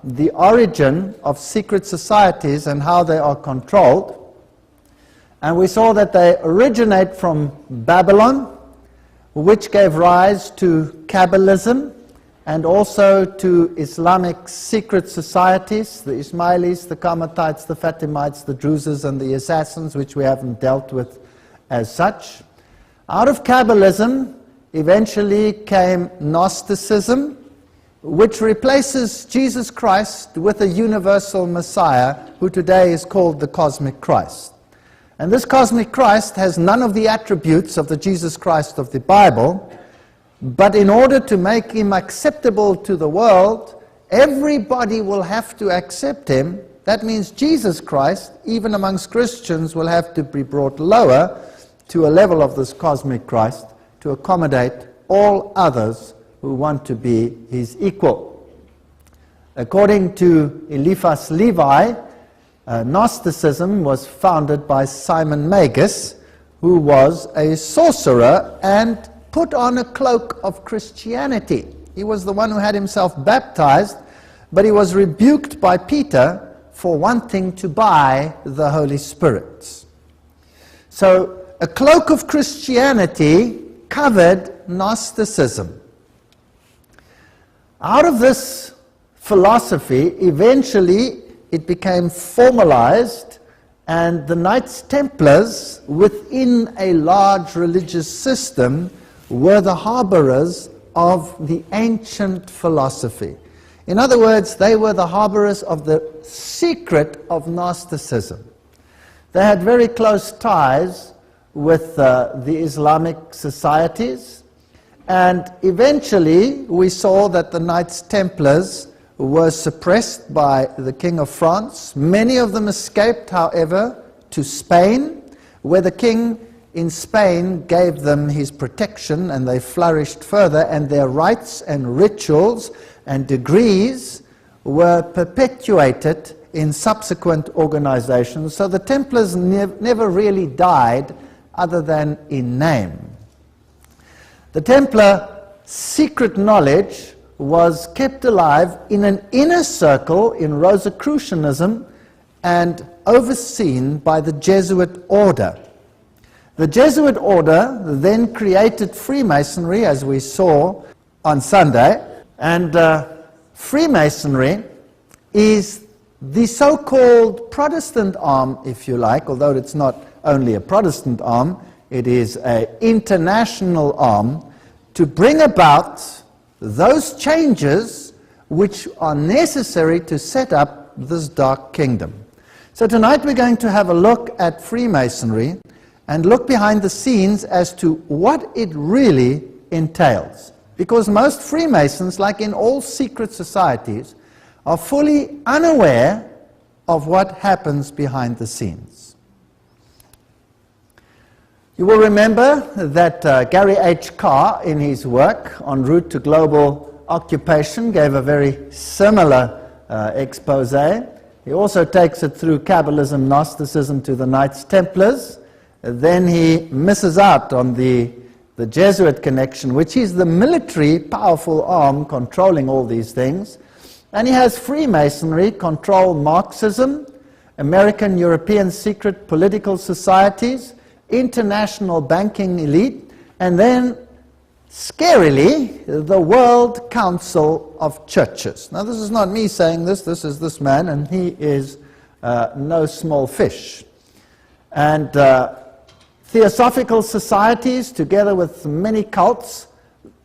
the origin of secret societies and how they are controlled. And we saw that they originate from Babylon, which gave rise to Kabbalism and also to Islamic secret societies, the Ismailis, the Qarmatites, the Fatimites, the Druzes, and the Assassins, which we haven't dealt with as such. Out of Kabbalism eventually came Gnosticism, which replaces Jesus Christ with a universal Messiah, who today is called the Cosmic Christ. And this Cosmic Christ has none of the attributes of the Jesus Christ of the Bible, but in order to make him acceptable to the world, everybody will have to accept him. That means Jesus Christ, even amongst Christians, will have to be brought lower to a level of this Cosmic Christ to accommodate all others who want to be his equal. According to Eliphas Levi, Gnosticism was founded by Simon Magus, who was a sorcerer and put on a cloak of Christianity. He was the one who had himself baptized, but he was rebuked by Peter for wanting to buy the Holy Spirit. So a cloak of Christianity covered Gnosticism. Out of this philosophy, eventually it became formalized, and the Knights Templars, within a large religious system, were the harborers of the ancient philosophy. In other words, they were the harborers of the secret of Gnosticism. They had very close ties with the Islamic societies, and eventually we saw that the Knights Templars were suppressed by the King of France. Many of them escaped, however, to Spain, where the king in Spain gave them his protection, and they flourished further, and their rites and rituals and degrees were perpetuated in subsequent organizations. So the Templars never really died other than in name. The Templar secret knowledge was kept alive in an inner circle in Rosicrucianism and overseen by the Jesuit order. The Jesuit order then created Freemasonry, as we saw on Sunday, and Freemasonry is the so-called Protestant arm, if you like, although it's not only a Protestant arm, it is an international arm to bring about those changes which are necessary to set up this dark kingdom. So tonight we're going to have a look at Freemasonry and look behind the scenes as to what it really entails. Because most Freemasons, like in all secret societies, are fully unaware of what happens behind the scenes. You will remember that Gary H. Carr, in his work En Route to Global Occupation, gave a very similar expose. He also takes it through Kabbalism, Gnosticism to the Knights Templars. Then he misses out on the Jesuit connection, which is the military powerful arm controlling all these things. And he has Freemasonry control Marxism, American European secret political societies, international banking elite, and then, scarily, the World Council of Churches. Now, this is not me saying this is this man, and he is no small fish. And theosophical societies, together with many cults,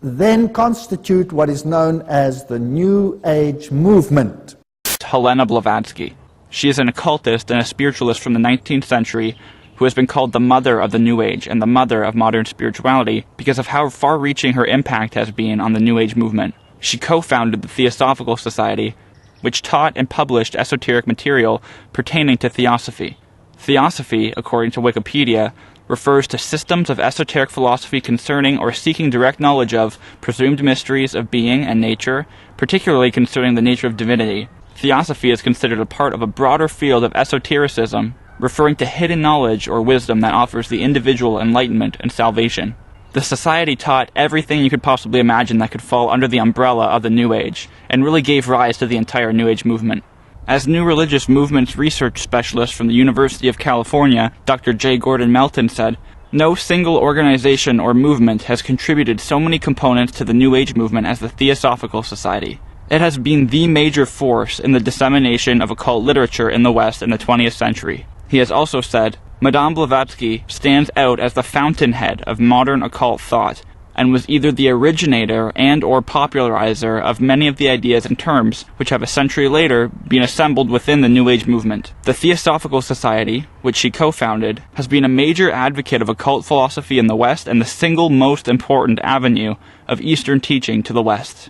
then constitute what is known as the New Age movement.
Helena Blavatsky. She is an occultist and a spiritualist from the 19th century who has been called the mother of the New Age and the mother of modern spirituality because of how far-reaching her impact has been on the New Age movement. She co-founded the Theosophical Society, which taught and published esoteric material pertaining to theosophy. Theosophy, according to Wikipedia, refers to systems of esoteric philosophy concerning or seeking direct knowledge of presumed mysteries of being and nature, particularly concerning the nature of divinity. Theosophy is considered a part of a broader field of esotericism, referring to hidden knowledge or wisdom that offers the individual enlightenment and salvation. The society taught everything you could possibly imagine that could fall under the umbrella of the New Age, and really gave rise to the entire New Age movement. As New Religious Movements research specialist from the University of California, Dr. J. Gordon Melton said, "No single organization or movement has contributed so many components to the New Age movement as the Theosophical Society. It has been the major force in the dissemination of occult literature in the West in the 20th century." He has also said, Madame Blavatsky stands out as the fountainhead of modern occult thought, and was either the originator and or popularizer of many of the ideas and terms which have a century later been assembled within the New Age movement. The Theosophical Society, which she co-founded, has been a major advocate of occult philosophy in the West and the single most important avenue of Eastern teaching to the West.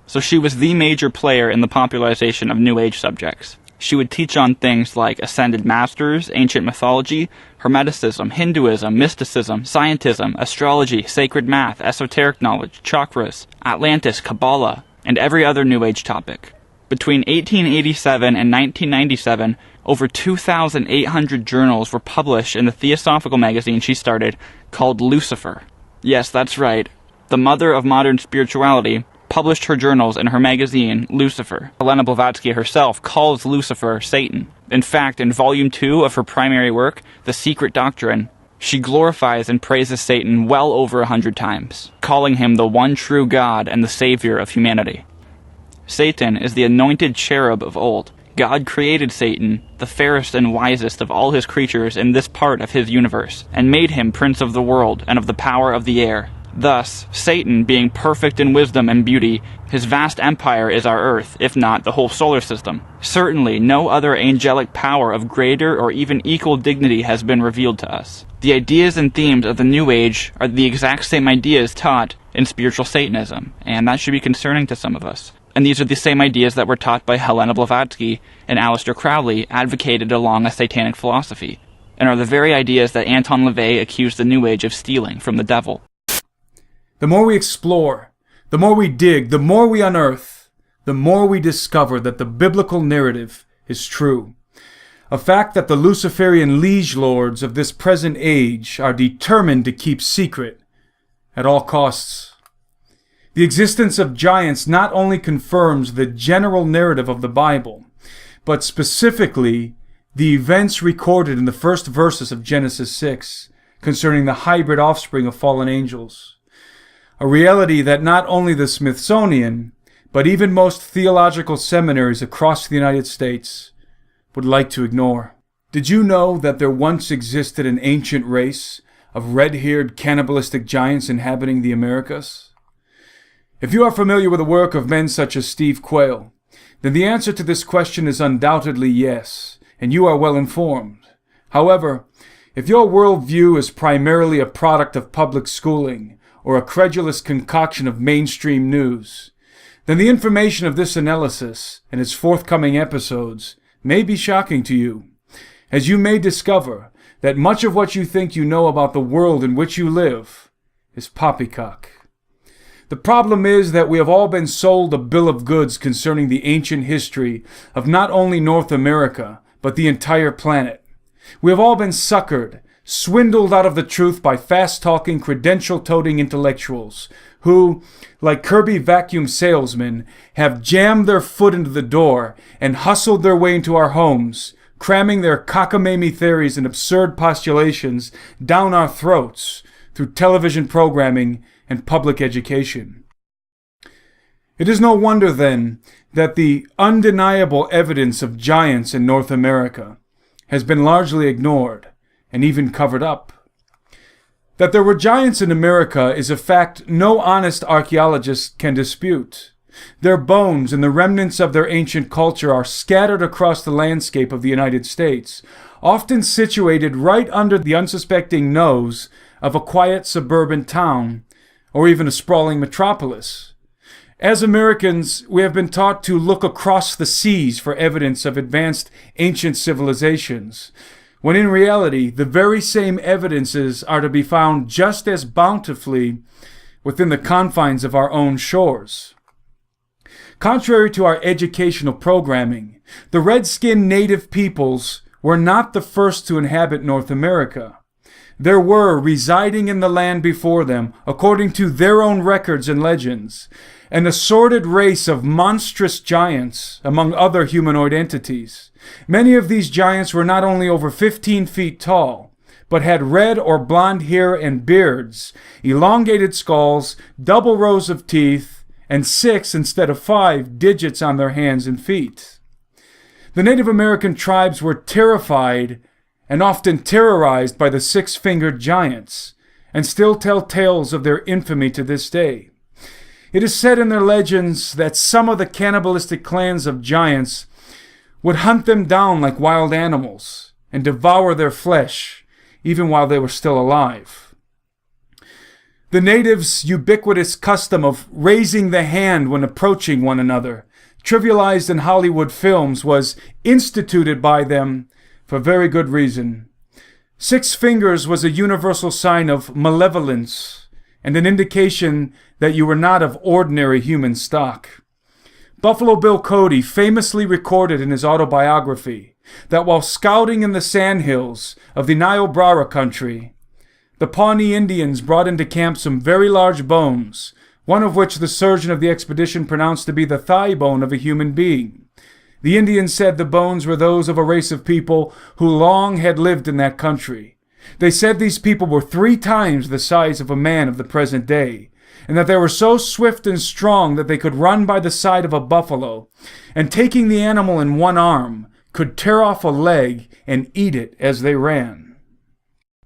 So she was the major player in the popularization of New Age subjects. She would teach on things like ascended masters, ancient mythology, Hermeticism, Hinduism, mysticism, scientism, astrology, sacred math, esoteric knowledge, chakras, Atlantis, Kabbalah, and every other New Age topic. Between 1887 and 1997, over 2,800 journals were published in the Theosophical magazine she started, called Lucifer. Yes, that's right. The mother of modern spirituality published her journals in her magazine, Lucifer. Helena Blavatsky herself calls Lucifer Satan. In fact, in Volume 2 of her primary work, The Secret Doctrine, she glorifies and praises Satan well over 100 times, calling him the one true God and the savior of humanity. Satan is the anointed cherub of old. God created Satan, the fairest and wisest of all his creatures in this part of his universe, and made him prince of the world and of the power of the air. Thus, Satan, being perfect in wisdom and beauty, his vast empire is our Earth, if not the whole solar system. Certainly, no other angelic power of greater or even equal dignity has been revealed to us. The ideas and themes of the New Age are the exact same ideas taught in spiritual Satanism, and that should be concerning to some of us. And these are the same ideas that were taught by Helena Blavatsky and Aleister Crowley, advocated along a satanic philosophy, and are the very ideas that Anton LaVey accused the New Age of stealing from the devil.
The more we explore, the more we dig, the more we unearth, the more we discover that the biblical narrative is true. A fact that the Luciferian liege lords of this present age are determined to keep secret at all costs. The existence of giants not only confirms the general narrative of the Bible, but specifically the events recorded in the first verses of Genesis 6 concerning the hybrid offspring of fallen angels. A reality that not only the Smithsonian, but even most theological seminaries across the United States would like to ignore. Did you know that there once existed an ancient race of red-haired cannibalistic giants inhabiting the Americas? If you are familiar with the work of men such as Steve Quayle, then the answer to this question is undoubtedly yes, and you are well informed. However, if your worldview is primarily a product of public schooling, or a credulous concoction of mainstream news, then the information of this analysis and its forthcoming episodes may be shocking to you, as you may discover that much of what you think you know about the world in which you live is poppycock. The problem is that we have all been sold a bill of goods concerning the ancient history of not only North America, but the entire planet. We have all been suckered, swindled out of the truth by fast-talking, credential-toting intellectuals who, like Kirby vacuum salesmen, have jammed their foot into the door and hustled their way into our homes, cramming their cockamamie theories and absurd postulations down our throats through television programming and public education. It is no wonder, then, that the undeniable evidence of giants in North America has been largely ignored and even covered up. That there were giants in America is a fact no honest archaeologist can dispute. Their bones and the remnants of their ancient culture are scattered across the landscape of the United States, often situated right under the unsuspecting nose of a quiet suburban town or even a sprawling metropolis. As Americans, we have been taught to look across the seas for evidence of advanced ancient civilizations, when in reality, the very same evidences are to be found just as bountifully within the confines of our own shores. Contrary to our educational programming, the red-skinned native peoples were not the first to inhabit North America. There were residing in the land before them, according to their own records and legends, an assorted race of monstrous giants, among other humanoid entities. Many of these giants were not only over 15 feet tall, but had red or blonde hair and beards, elongated skulls, double rows of teeth, and 6 instead of 5 digits on their hands and feet. The Native American tribes were terrified and often terrorized by the 6-fingered giants, and still tell tales of their infamy to this day. It is said in their legends that some of the cannibalistic clans of giants would hunt them down like wild animals and devour their flesh, even while they were still alive. The natives' ubiquitous custom of raising the hand when approaching one another, trivialized in Hollywood films, was instituted by them for very good reason. 6 fingers was a universal sign of malevolence and an indication that you were not of ordinary human stock. Buffalo Bill Cody famously recorded in his autobiography that while scouting in the sandhills of the Niobrara country, the Pawnee Indians brought into camp some very large bones, one of which the surgeon of the expedition pronounced to be the thigh bone of a human being. The Indians said the bones were those of a race of people who long had lived in that country. They said these people were 3 times the size of a man of the present day, and that they were so swift and strong that they could run by the side of a buffalo, and taking the animal in one arm, could tear off a leg and eat it as they ran.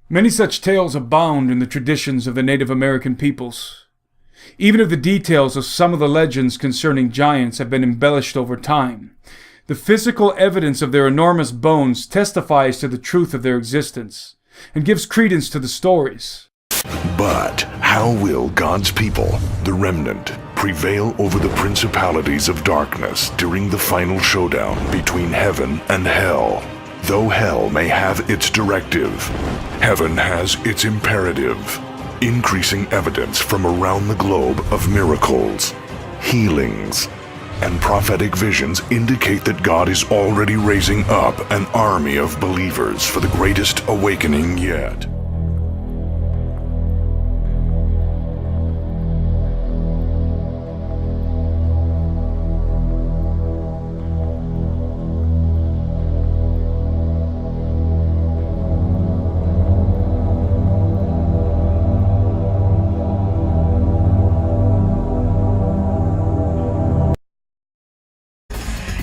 Many such tales abound in the traditions of the Native American peoples. Even if the details of some of the legends concerning giants have been embellished over time, the physical evidence of their enormous bones testifies to the truth of their existence and gives credence to the stories.
But how will God's people, the remnant, prevail over the principalities of darkness during the final showdown between heaven and hell? Though hell may have its directive, heaven has its imperative. Increasing evidence from around the globe of miracles, healings, and prophetic visions indicate that God is already raising up an army of believers for the greatest awakening yet.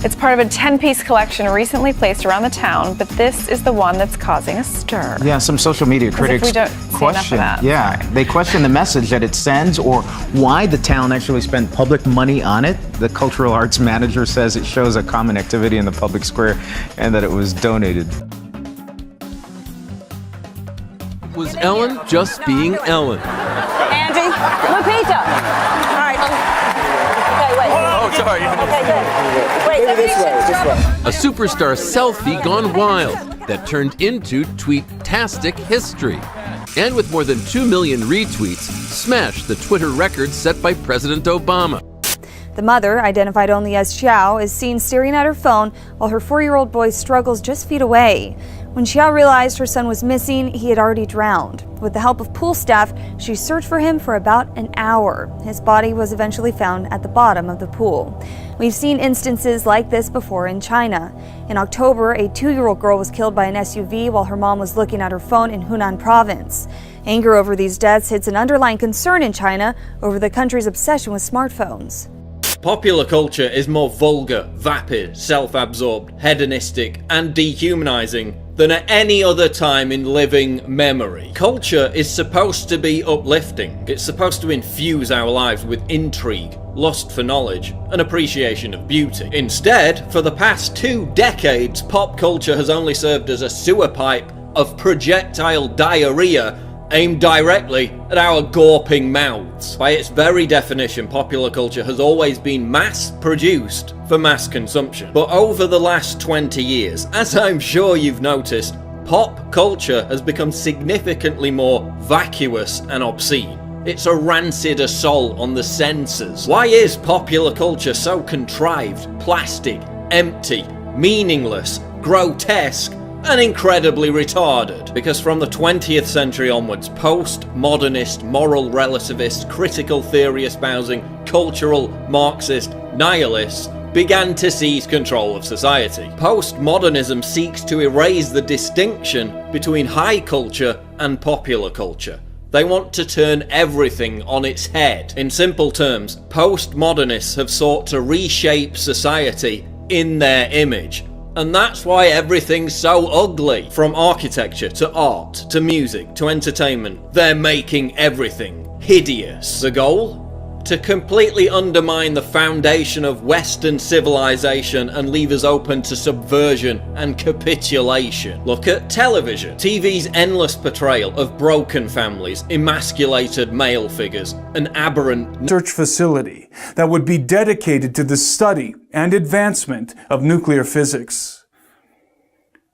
It's part of a 10-piece collection recently placed around the town, but this is the one that's causing a stir.
Yeah, some social media critics
we don't see
question.
enough of that.
Yeah, they question the message that it sends or why the town actually spent public money on it. The cultural arts manager says it shows a common activity in the public square and that it was donated.
Was Ellen just being Ellen?
Andy, Lupita. All right. Okay, wait.
Oh, sorry.
Okay, good. Wait,
A superstar selfie gone wild that turned into tweet-tastic history. And with more than 2 million retweets, smashed the Twitter record set by President Obama.
The mother, identified only as Xiao, is seen staring at her phone while her 4-year-old boy struggles just feet away. When Xiao realized her son was missing, he had already drowned. With the help of pool staff, she searched for him for about an hour. His body was eventually found at the bottom of the pool. We've seen instances like this before in China. In October, a 2-year-old girl was killed by an SUV while her mom was looking at her phone in Hunan province. Anger over these deaths hits an underlying concern in China over the country's obsession with smartphones.
Popular culture is more vulgar, vapid, self-absorbed, hedonistic, and dehumanizing than at any other time in living memory. Culture is supposed to be uplifting. It's supposed to infuse our lives with intrigue, lust for knowledge, and appreciation of beauty. Instead, for the past 2 decades, pop culture has only served as a sewer pipe of projectile diarrhea aimed directly at our gawping mouths. By its very definition, popular culture has always been mass-produced for mass consumption. But over the last 20 years, as I'm sure you've noticed, pop culture has become significantly more vacuous and obscene. It's a rancid assault on the senses. Why is popular culture so contrived, plastic, empty, meaningless, grotesque, and incredibly retarded, because from the 20th century onwards, post-modernist, moral relativist, critical theory espousing, cultural, Marxist, nihilists began to seize control of society. Postmodernism seeks to erase the distinction between high culture and popular culture. They want to turn everything on its head. In simple terms, postmodernists have sought to reshape society in their image. And that's why everything's so ugly. From architecture to art to music to entertainment, they're making everything hideous. The goal? To completely undermine the foundation of Western civilization and leave us open to subversion and capitulation. Look at television. TV's endless portrayal of broken families, emasculated male figures, an aberrant
research facility that would be dedicated to the study and advancement of nuclear physics.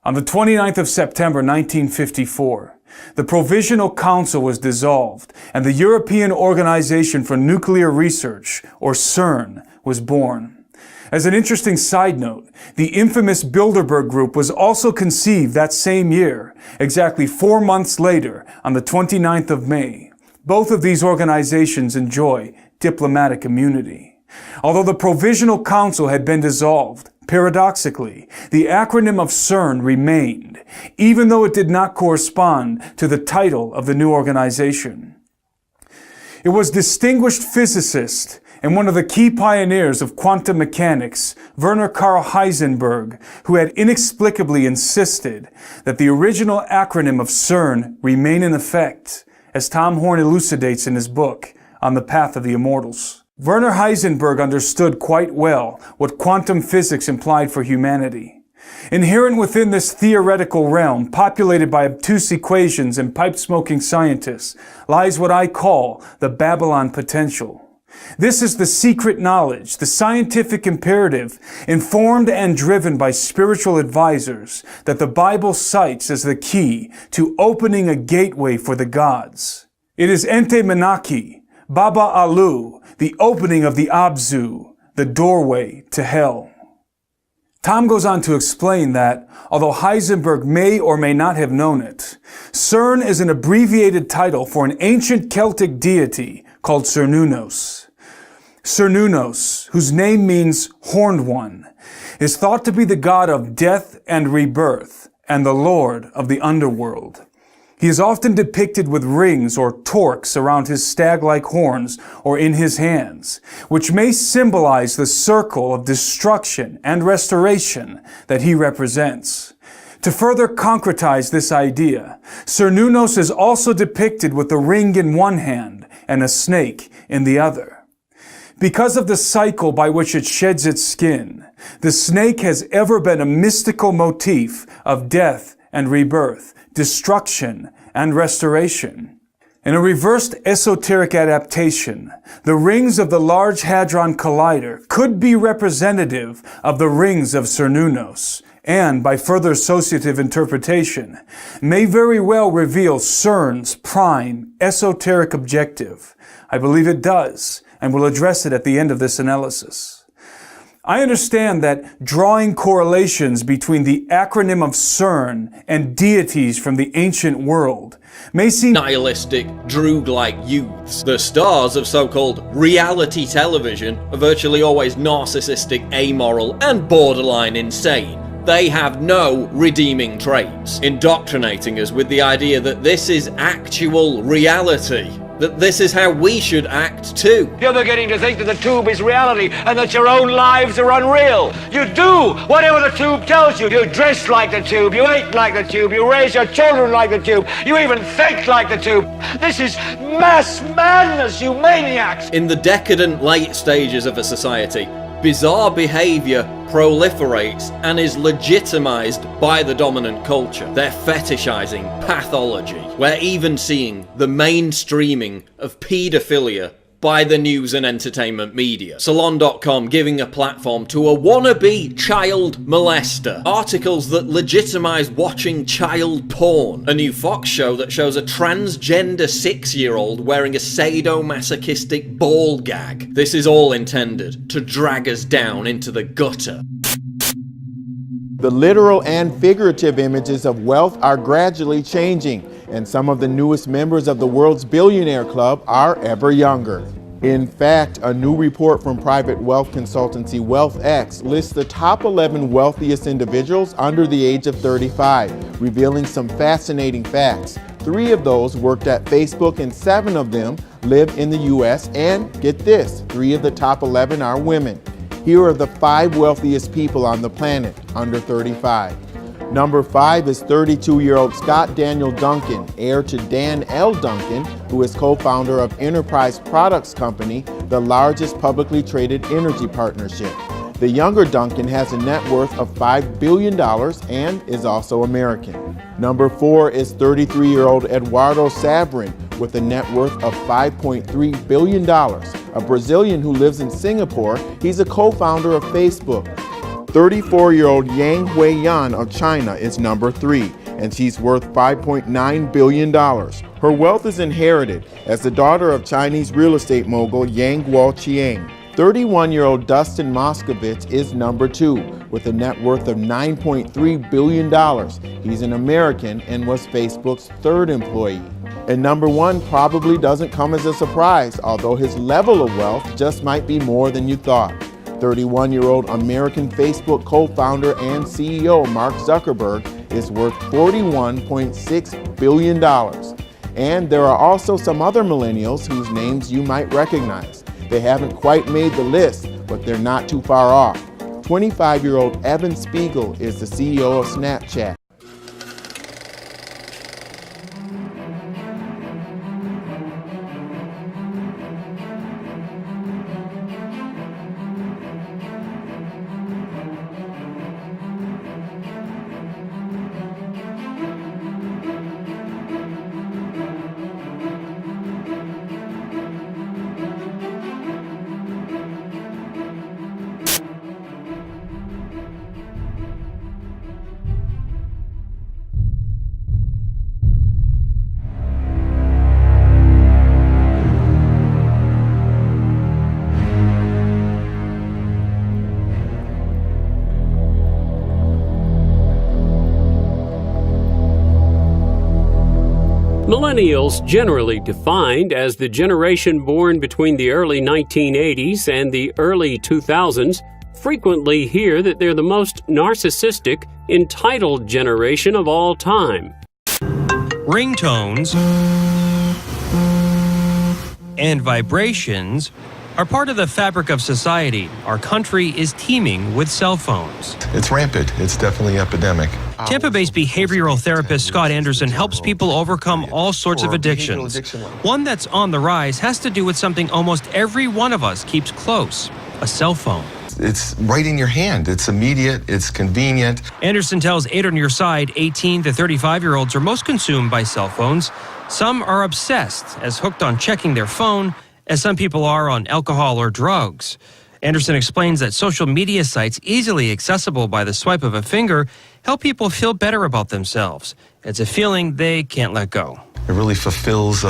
On the 29th of September 1954, the Provisional Council was dissolved, and the European Organization for Nuclear Research, or CERN, was born. As an interesting side note, the infamous Bilderberg Group was also conceived that same year, exactly 4 months later, on the 29th of May. Both of these organizations enjoy diplomatic immunity. Although the Provisional Council had been dissolved, paradoxically, the acronym of CERN remained, even though it did not correspond to the title of the new organization. It was distinguished physicist and one of the key pioneers of quantum mechanics, Werner Karl Heisenberg, who had inexplicably insisted that the original acronym of CERN remain in effect, as Tom Horn elucidates in his book, On the Path of the Immortals. Werner Heisenberg understood quite well what quantum physics implied for humanity. Inherent within this theoretical realm, populated by obtuse equations and pipe-smoking scientists, lies what I call the Babylon potential. This is the secret knowledge, the scientific imperative, informed and driven by spiritual advisors, that the Bible cites as the key to opening a gateway for the gods. It is Ente Menaki, Baba Alu, the opening of the Abzu, the doorway to hell. Tom goes on to explain that, although Heisenberg may or may not have known it, CERN is an abbreviated title for an ancient Celtic deity called Cernunnos. Cernunnos, whose name means horned one, is thought to be the god of death and rebirth and the lord of the underworld. He is often depicted with rings or torques around his stag-like horns or in his hands, which may symbolize the circle of destruction and restoration that he represents. To further concretize this idea, Cernunnos is also depicted with a ring in one hand and a snake in the other. Because of the cycle by which it sheds its skin, the snake has ever been a mystical motif of death and rebirth, destruction and restoration. In a reversed esoteric adaptation, the rings of the Large Hadron Collider could be representative of the rings of Cernunnos, and, by further associative interpretation, may very well reveal CERN's prime esoteric objective. I believe it does, and will address it at the end of this analysis. I understand that drawing correlations between the acronym of CERN and deities from the ancient world may seem
nihilistic, droog-like youths. The stars of so-called reality television are virtually always narcissistic, amoral, and borderline insane. They have no redeeming traits, indoctrinating us with the idea that this is actual reality. That this is how we should act too.
You're beginning to think that the tube is reality and that your own lives are unreal. You do whatever the tube tells you. You dress like the tube, you eat like the tube, you raise your children like the tube, you even think like the tube. This is mass madness, you maniacs!
In the decadent late stages of a society, bizarre behavior proliferates and is legitimized by the dominant culture. They're fetishizing pathology. We're even seeing the mainstreaming of paedophilia by the news and entertainment media. Salon.com giving a platform to a wannabe child molester. Articles that legitimize watching child porn. A new Fox show that shows a transgender 6-year-old wearing a sadomasochistic ball gag. This is all intended to drag us down into the gutter.
The literal and figurative images of wealth are gradually changing, and some of the newest members of the world's billionaire club are ever younger. In fact, a new report from private wealth consultancy WealthX lists the top 11 wealthiest individuals under the age of 35, revealing some fascinating facts. 3 of those worked at Facebook and 7 of them live in the US, and get this, 3 of the top 11 are women. Here are the 5 wealthiest people on the planet under 35. Number 5 is 32-year-old Scott Daniel Duncan, heir to Dan L. Duncan, who is co-founder of Enterprise Products Company, the largest publicly traded energy partnership. The younger Duncan has a net worth of $5 billion and is also American. Number 4 is 33-year-old Eduardo Sabrin, with a net worth of $5.3 billion. A Brazilian who lives in Singapore, he's a co-founder of Facebook. 34-year-old Yang Huiyan of China is number 3, and she's worth $5.9 billion. Her wealth is inherited as the daughter of Chinese real estate mogul Yang Guoqiang. 31-year-old Dustin Moskovitz is number 2, with a net worth of $9.3 billion. He's an American and was Facebook's 3rd employee. And number 1 probably doesn't come as a surprise, although his level of wealth just might be more than you thought. 31-year-old American Facebook co-founder and CEO Mark Zuckerberg is worth $41.6 billion. And there are also some other millennials whose names you might recognize. They haven't quite made the list, but they're not too far off. 25-year-old Evan Spiegel is the CEO of Snapchat.
Millennials, generally defined as the generation born between the early 1980s and the early 2000s, frequently hear that they're the most narcissistic, entitled generation of all time.
Ringtones and vibrations are part of the fabric of society. Our country is teeming with cell phones.
It's rampant. It's definitely epidemic.
Tampa-based behavioral therapist Scott Anderson helps people overcome all sorts of addictions. One that's on the rise has to do with something almost every one of us keeps close: a cell phone.
It's right in your hand. It's immediate. It's convenient.
Anderson tells 8 on your side 18 to 35-year-olds are most consumed by cell phones. Some are obsessed, as hooked on checking their phone as some people are on alcohol or drugs. Anderson explains that social media sites, easily accessible by the swipe of a finger, help people feel better about themselves. It's a feeling they can't let go.
It really fulfills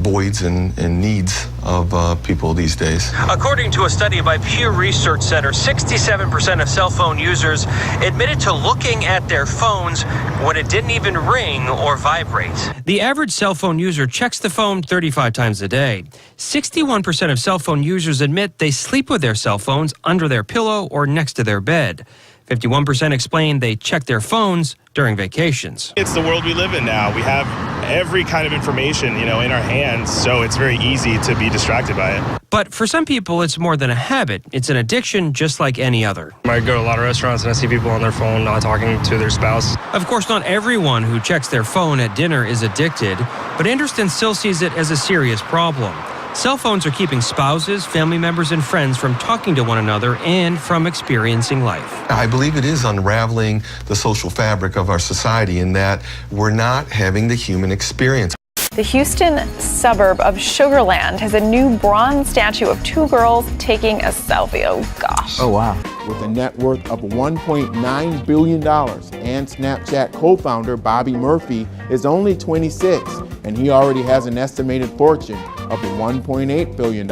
voids and needs of people these days.
According to a study by Pew Research Center, 67% of cell phone users admitted to looking at their phones when it didn't even ring or vibrate. The average cell phone user checks the phone 35 times a day. 61% of cell phone users admit they sleep with their cell phones under their pillow or next to their bed. 51% explain they check their phones during vacations.
It's the world we live in now. We have every kind of information, in our hands, so it's very easy to be distracted by it.
But for some people, it's more than a habit. It's an addiction just like any other.
I go to a lot of restaurants and I see people on their phone not talking to their spouse.
Of course, not everyone who checks their phone at dinner is addicted, but Anderson still sees it as a serious problem. Cell phones are keeping spouses, family members, and friends from talking to one another and from experiencing life.
I believe it is unraveling the social fabric of our society in that we're not having the human experience.
The Houston suburb of Sugar Land has a new bronze statue of 2 girls taking a selfie. Oh, gosh.
Oh, wow. With a net worth of $1.9 billion, and Snapchat co-founder Bobby Murphy is only 26, and he already has an estimated fortune of $1.8 billion.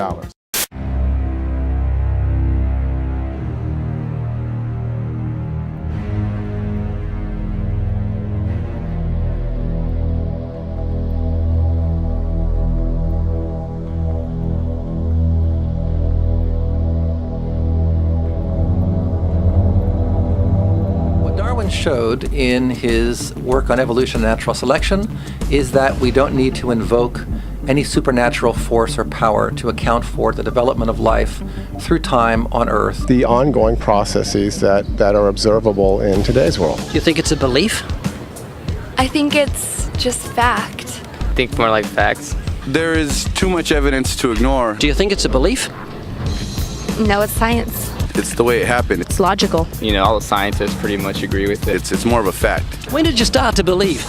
showed in his work on evolution and natural selection is that we don't need to invoke any supernatural force or power to account for the development of life through time on Earth.
The ongoing processes that are observable in today's world.
Do you think it's a belief?
I think it's just fact.
I think more like facts. There is too much evidence to ignore.
Do you think it's a belief?
No, it's science.
It's the way it happened.
It's logical.
You know, all the scientists pretty much agree with it. It's more of a fact.
When did you start to believe?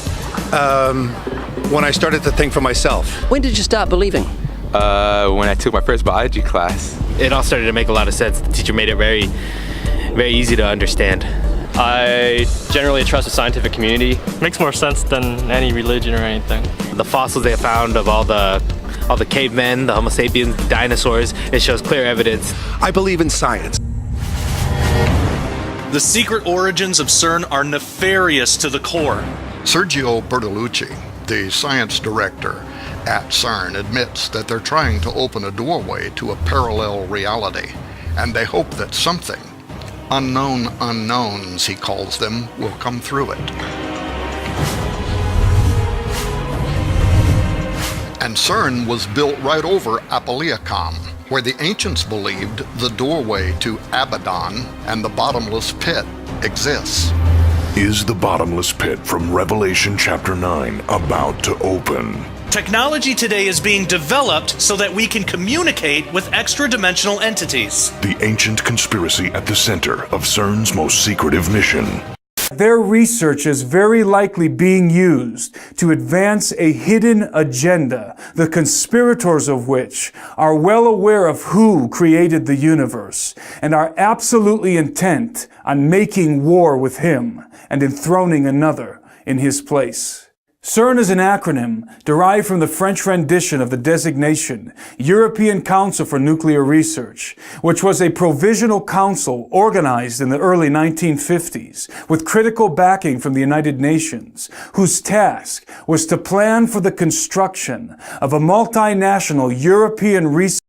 When I started to think for myself.
When did you start believing?
When I took my first biology class.
It all started to make a lot of sense. The teacher made it very, very easy to understand.
I generally trust the scientific community. Makes more sense than any religion or anything.
The fossils they found of all the cavemen, the Homo sapiens, the dinosaurs, it shows clear evidence.
I believe in science.
The secret origins of CERN are nefarious to the core.
Sergio Bertolucci, the science director at CERN, admits that they're trying to open a doorway to a parallel reality, and they hope that something, unknown unknowns he calls them, will come through it. And CERN was built right over Apalliacum, where the ancients believed the doorway to Abaddon and the bottomless pit exists.
Is the bottomless pit from Revelation chapter 9 about to open?
Technology today is being developed so that we can communicate with extra-dimensional entities.
The ancient conspiracy at the center of CERN's most secretive mission.
Their research is very likely being used to advance a hidden agenda, the conspirators of which are well aware of who created the universe and are absolutely intent on making war with him and enthroning another in his place. CERN is an acronym derived from the French rendition of the designation European Council for Nuclear Research, which was a provisional council organized in the early 1950s with critical backing from the United Nations, whose task was to plan for the construction of a multinational European research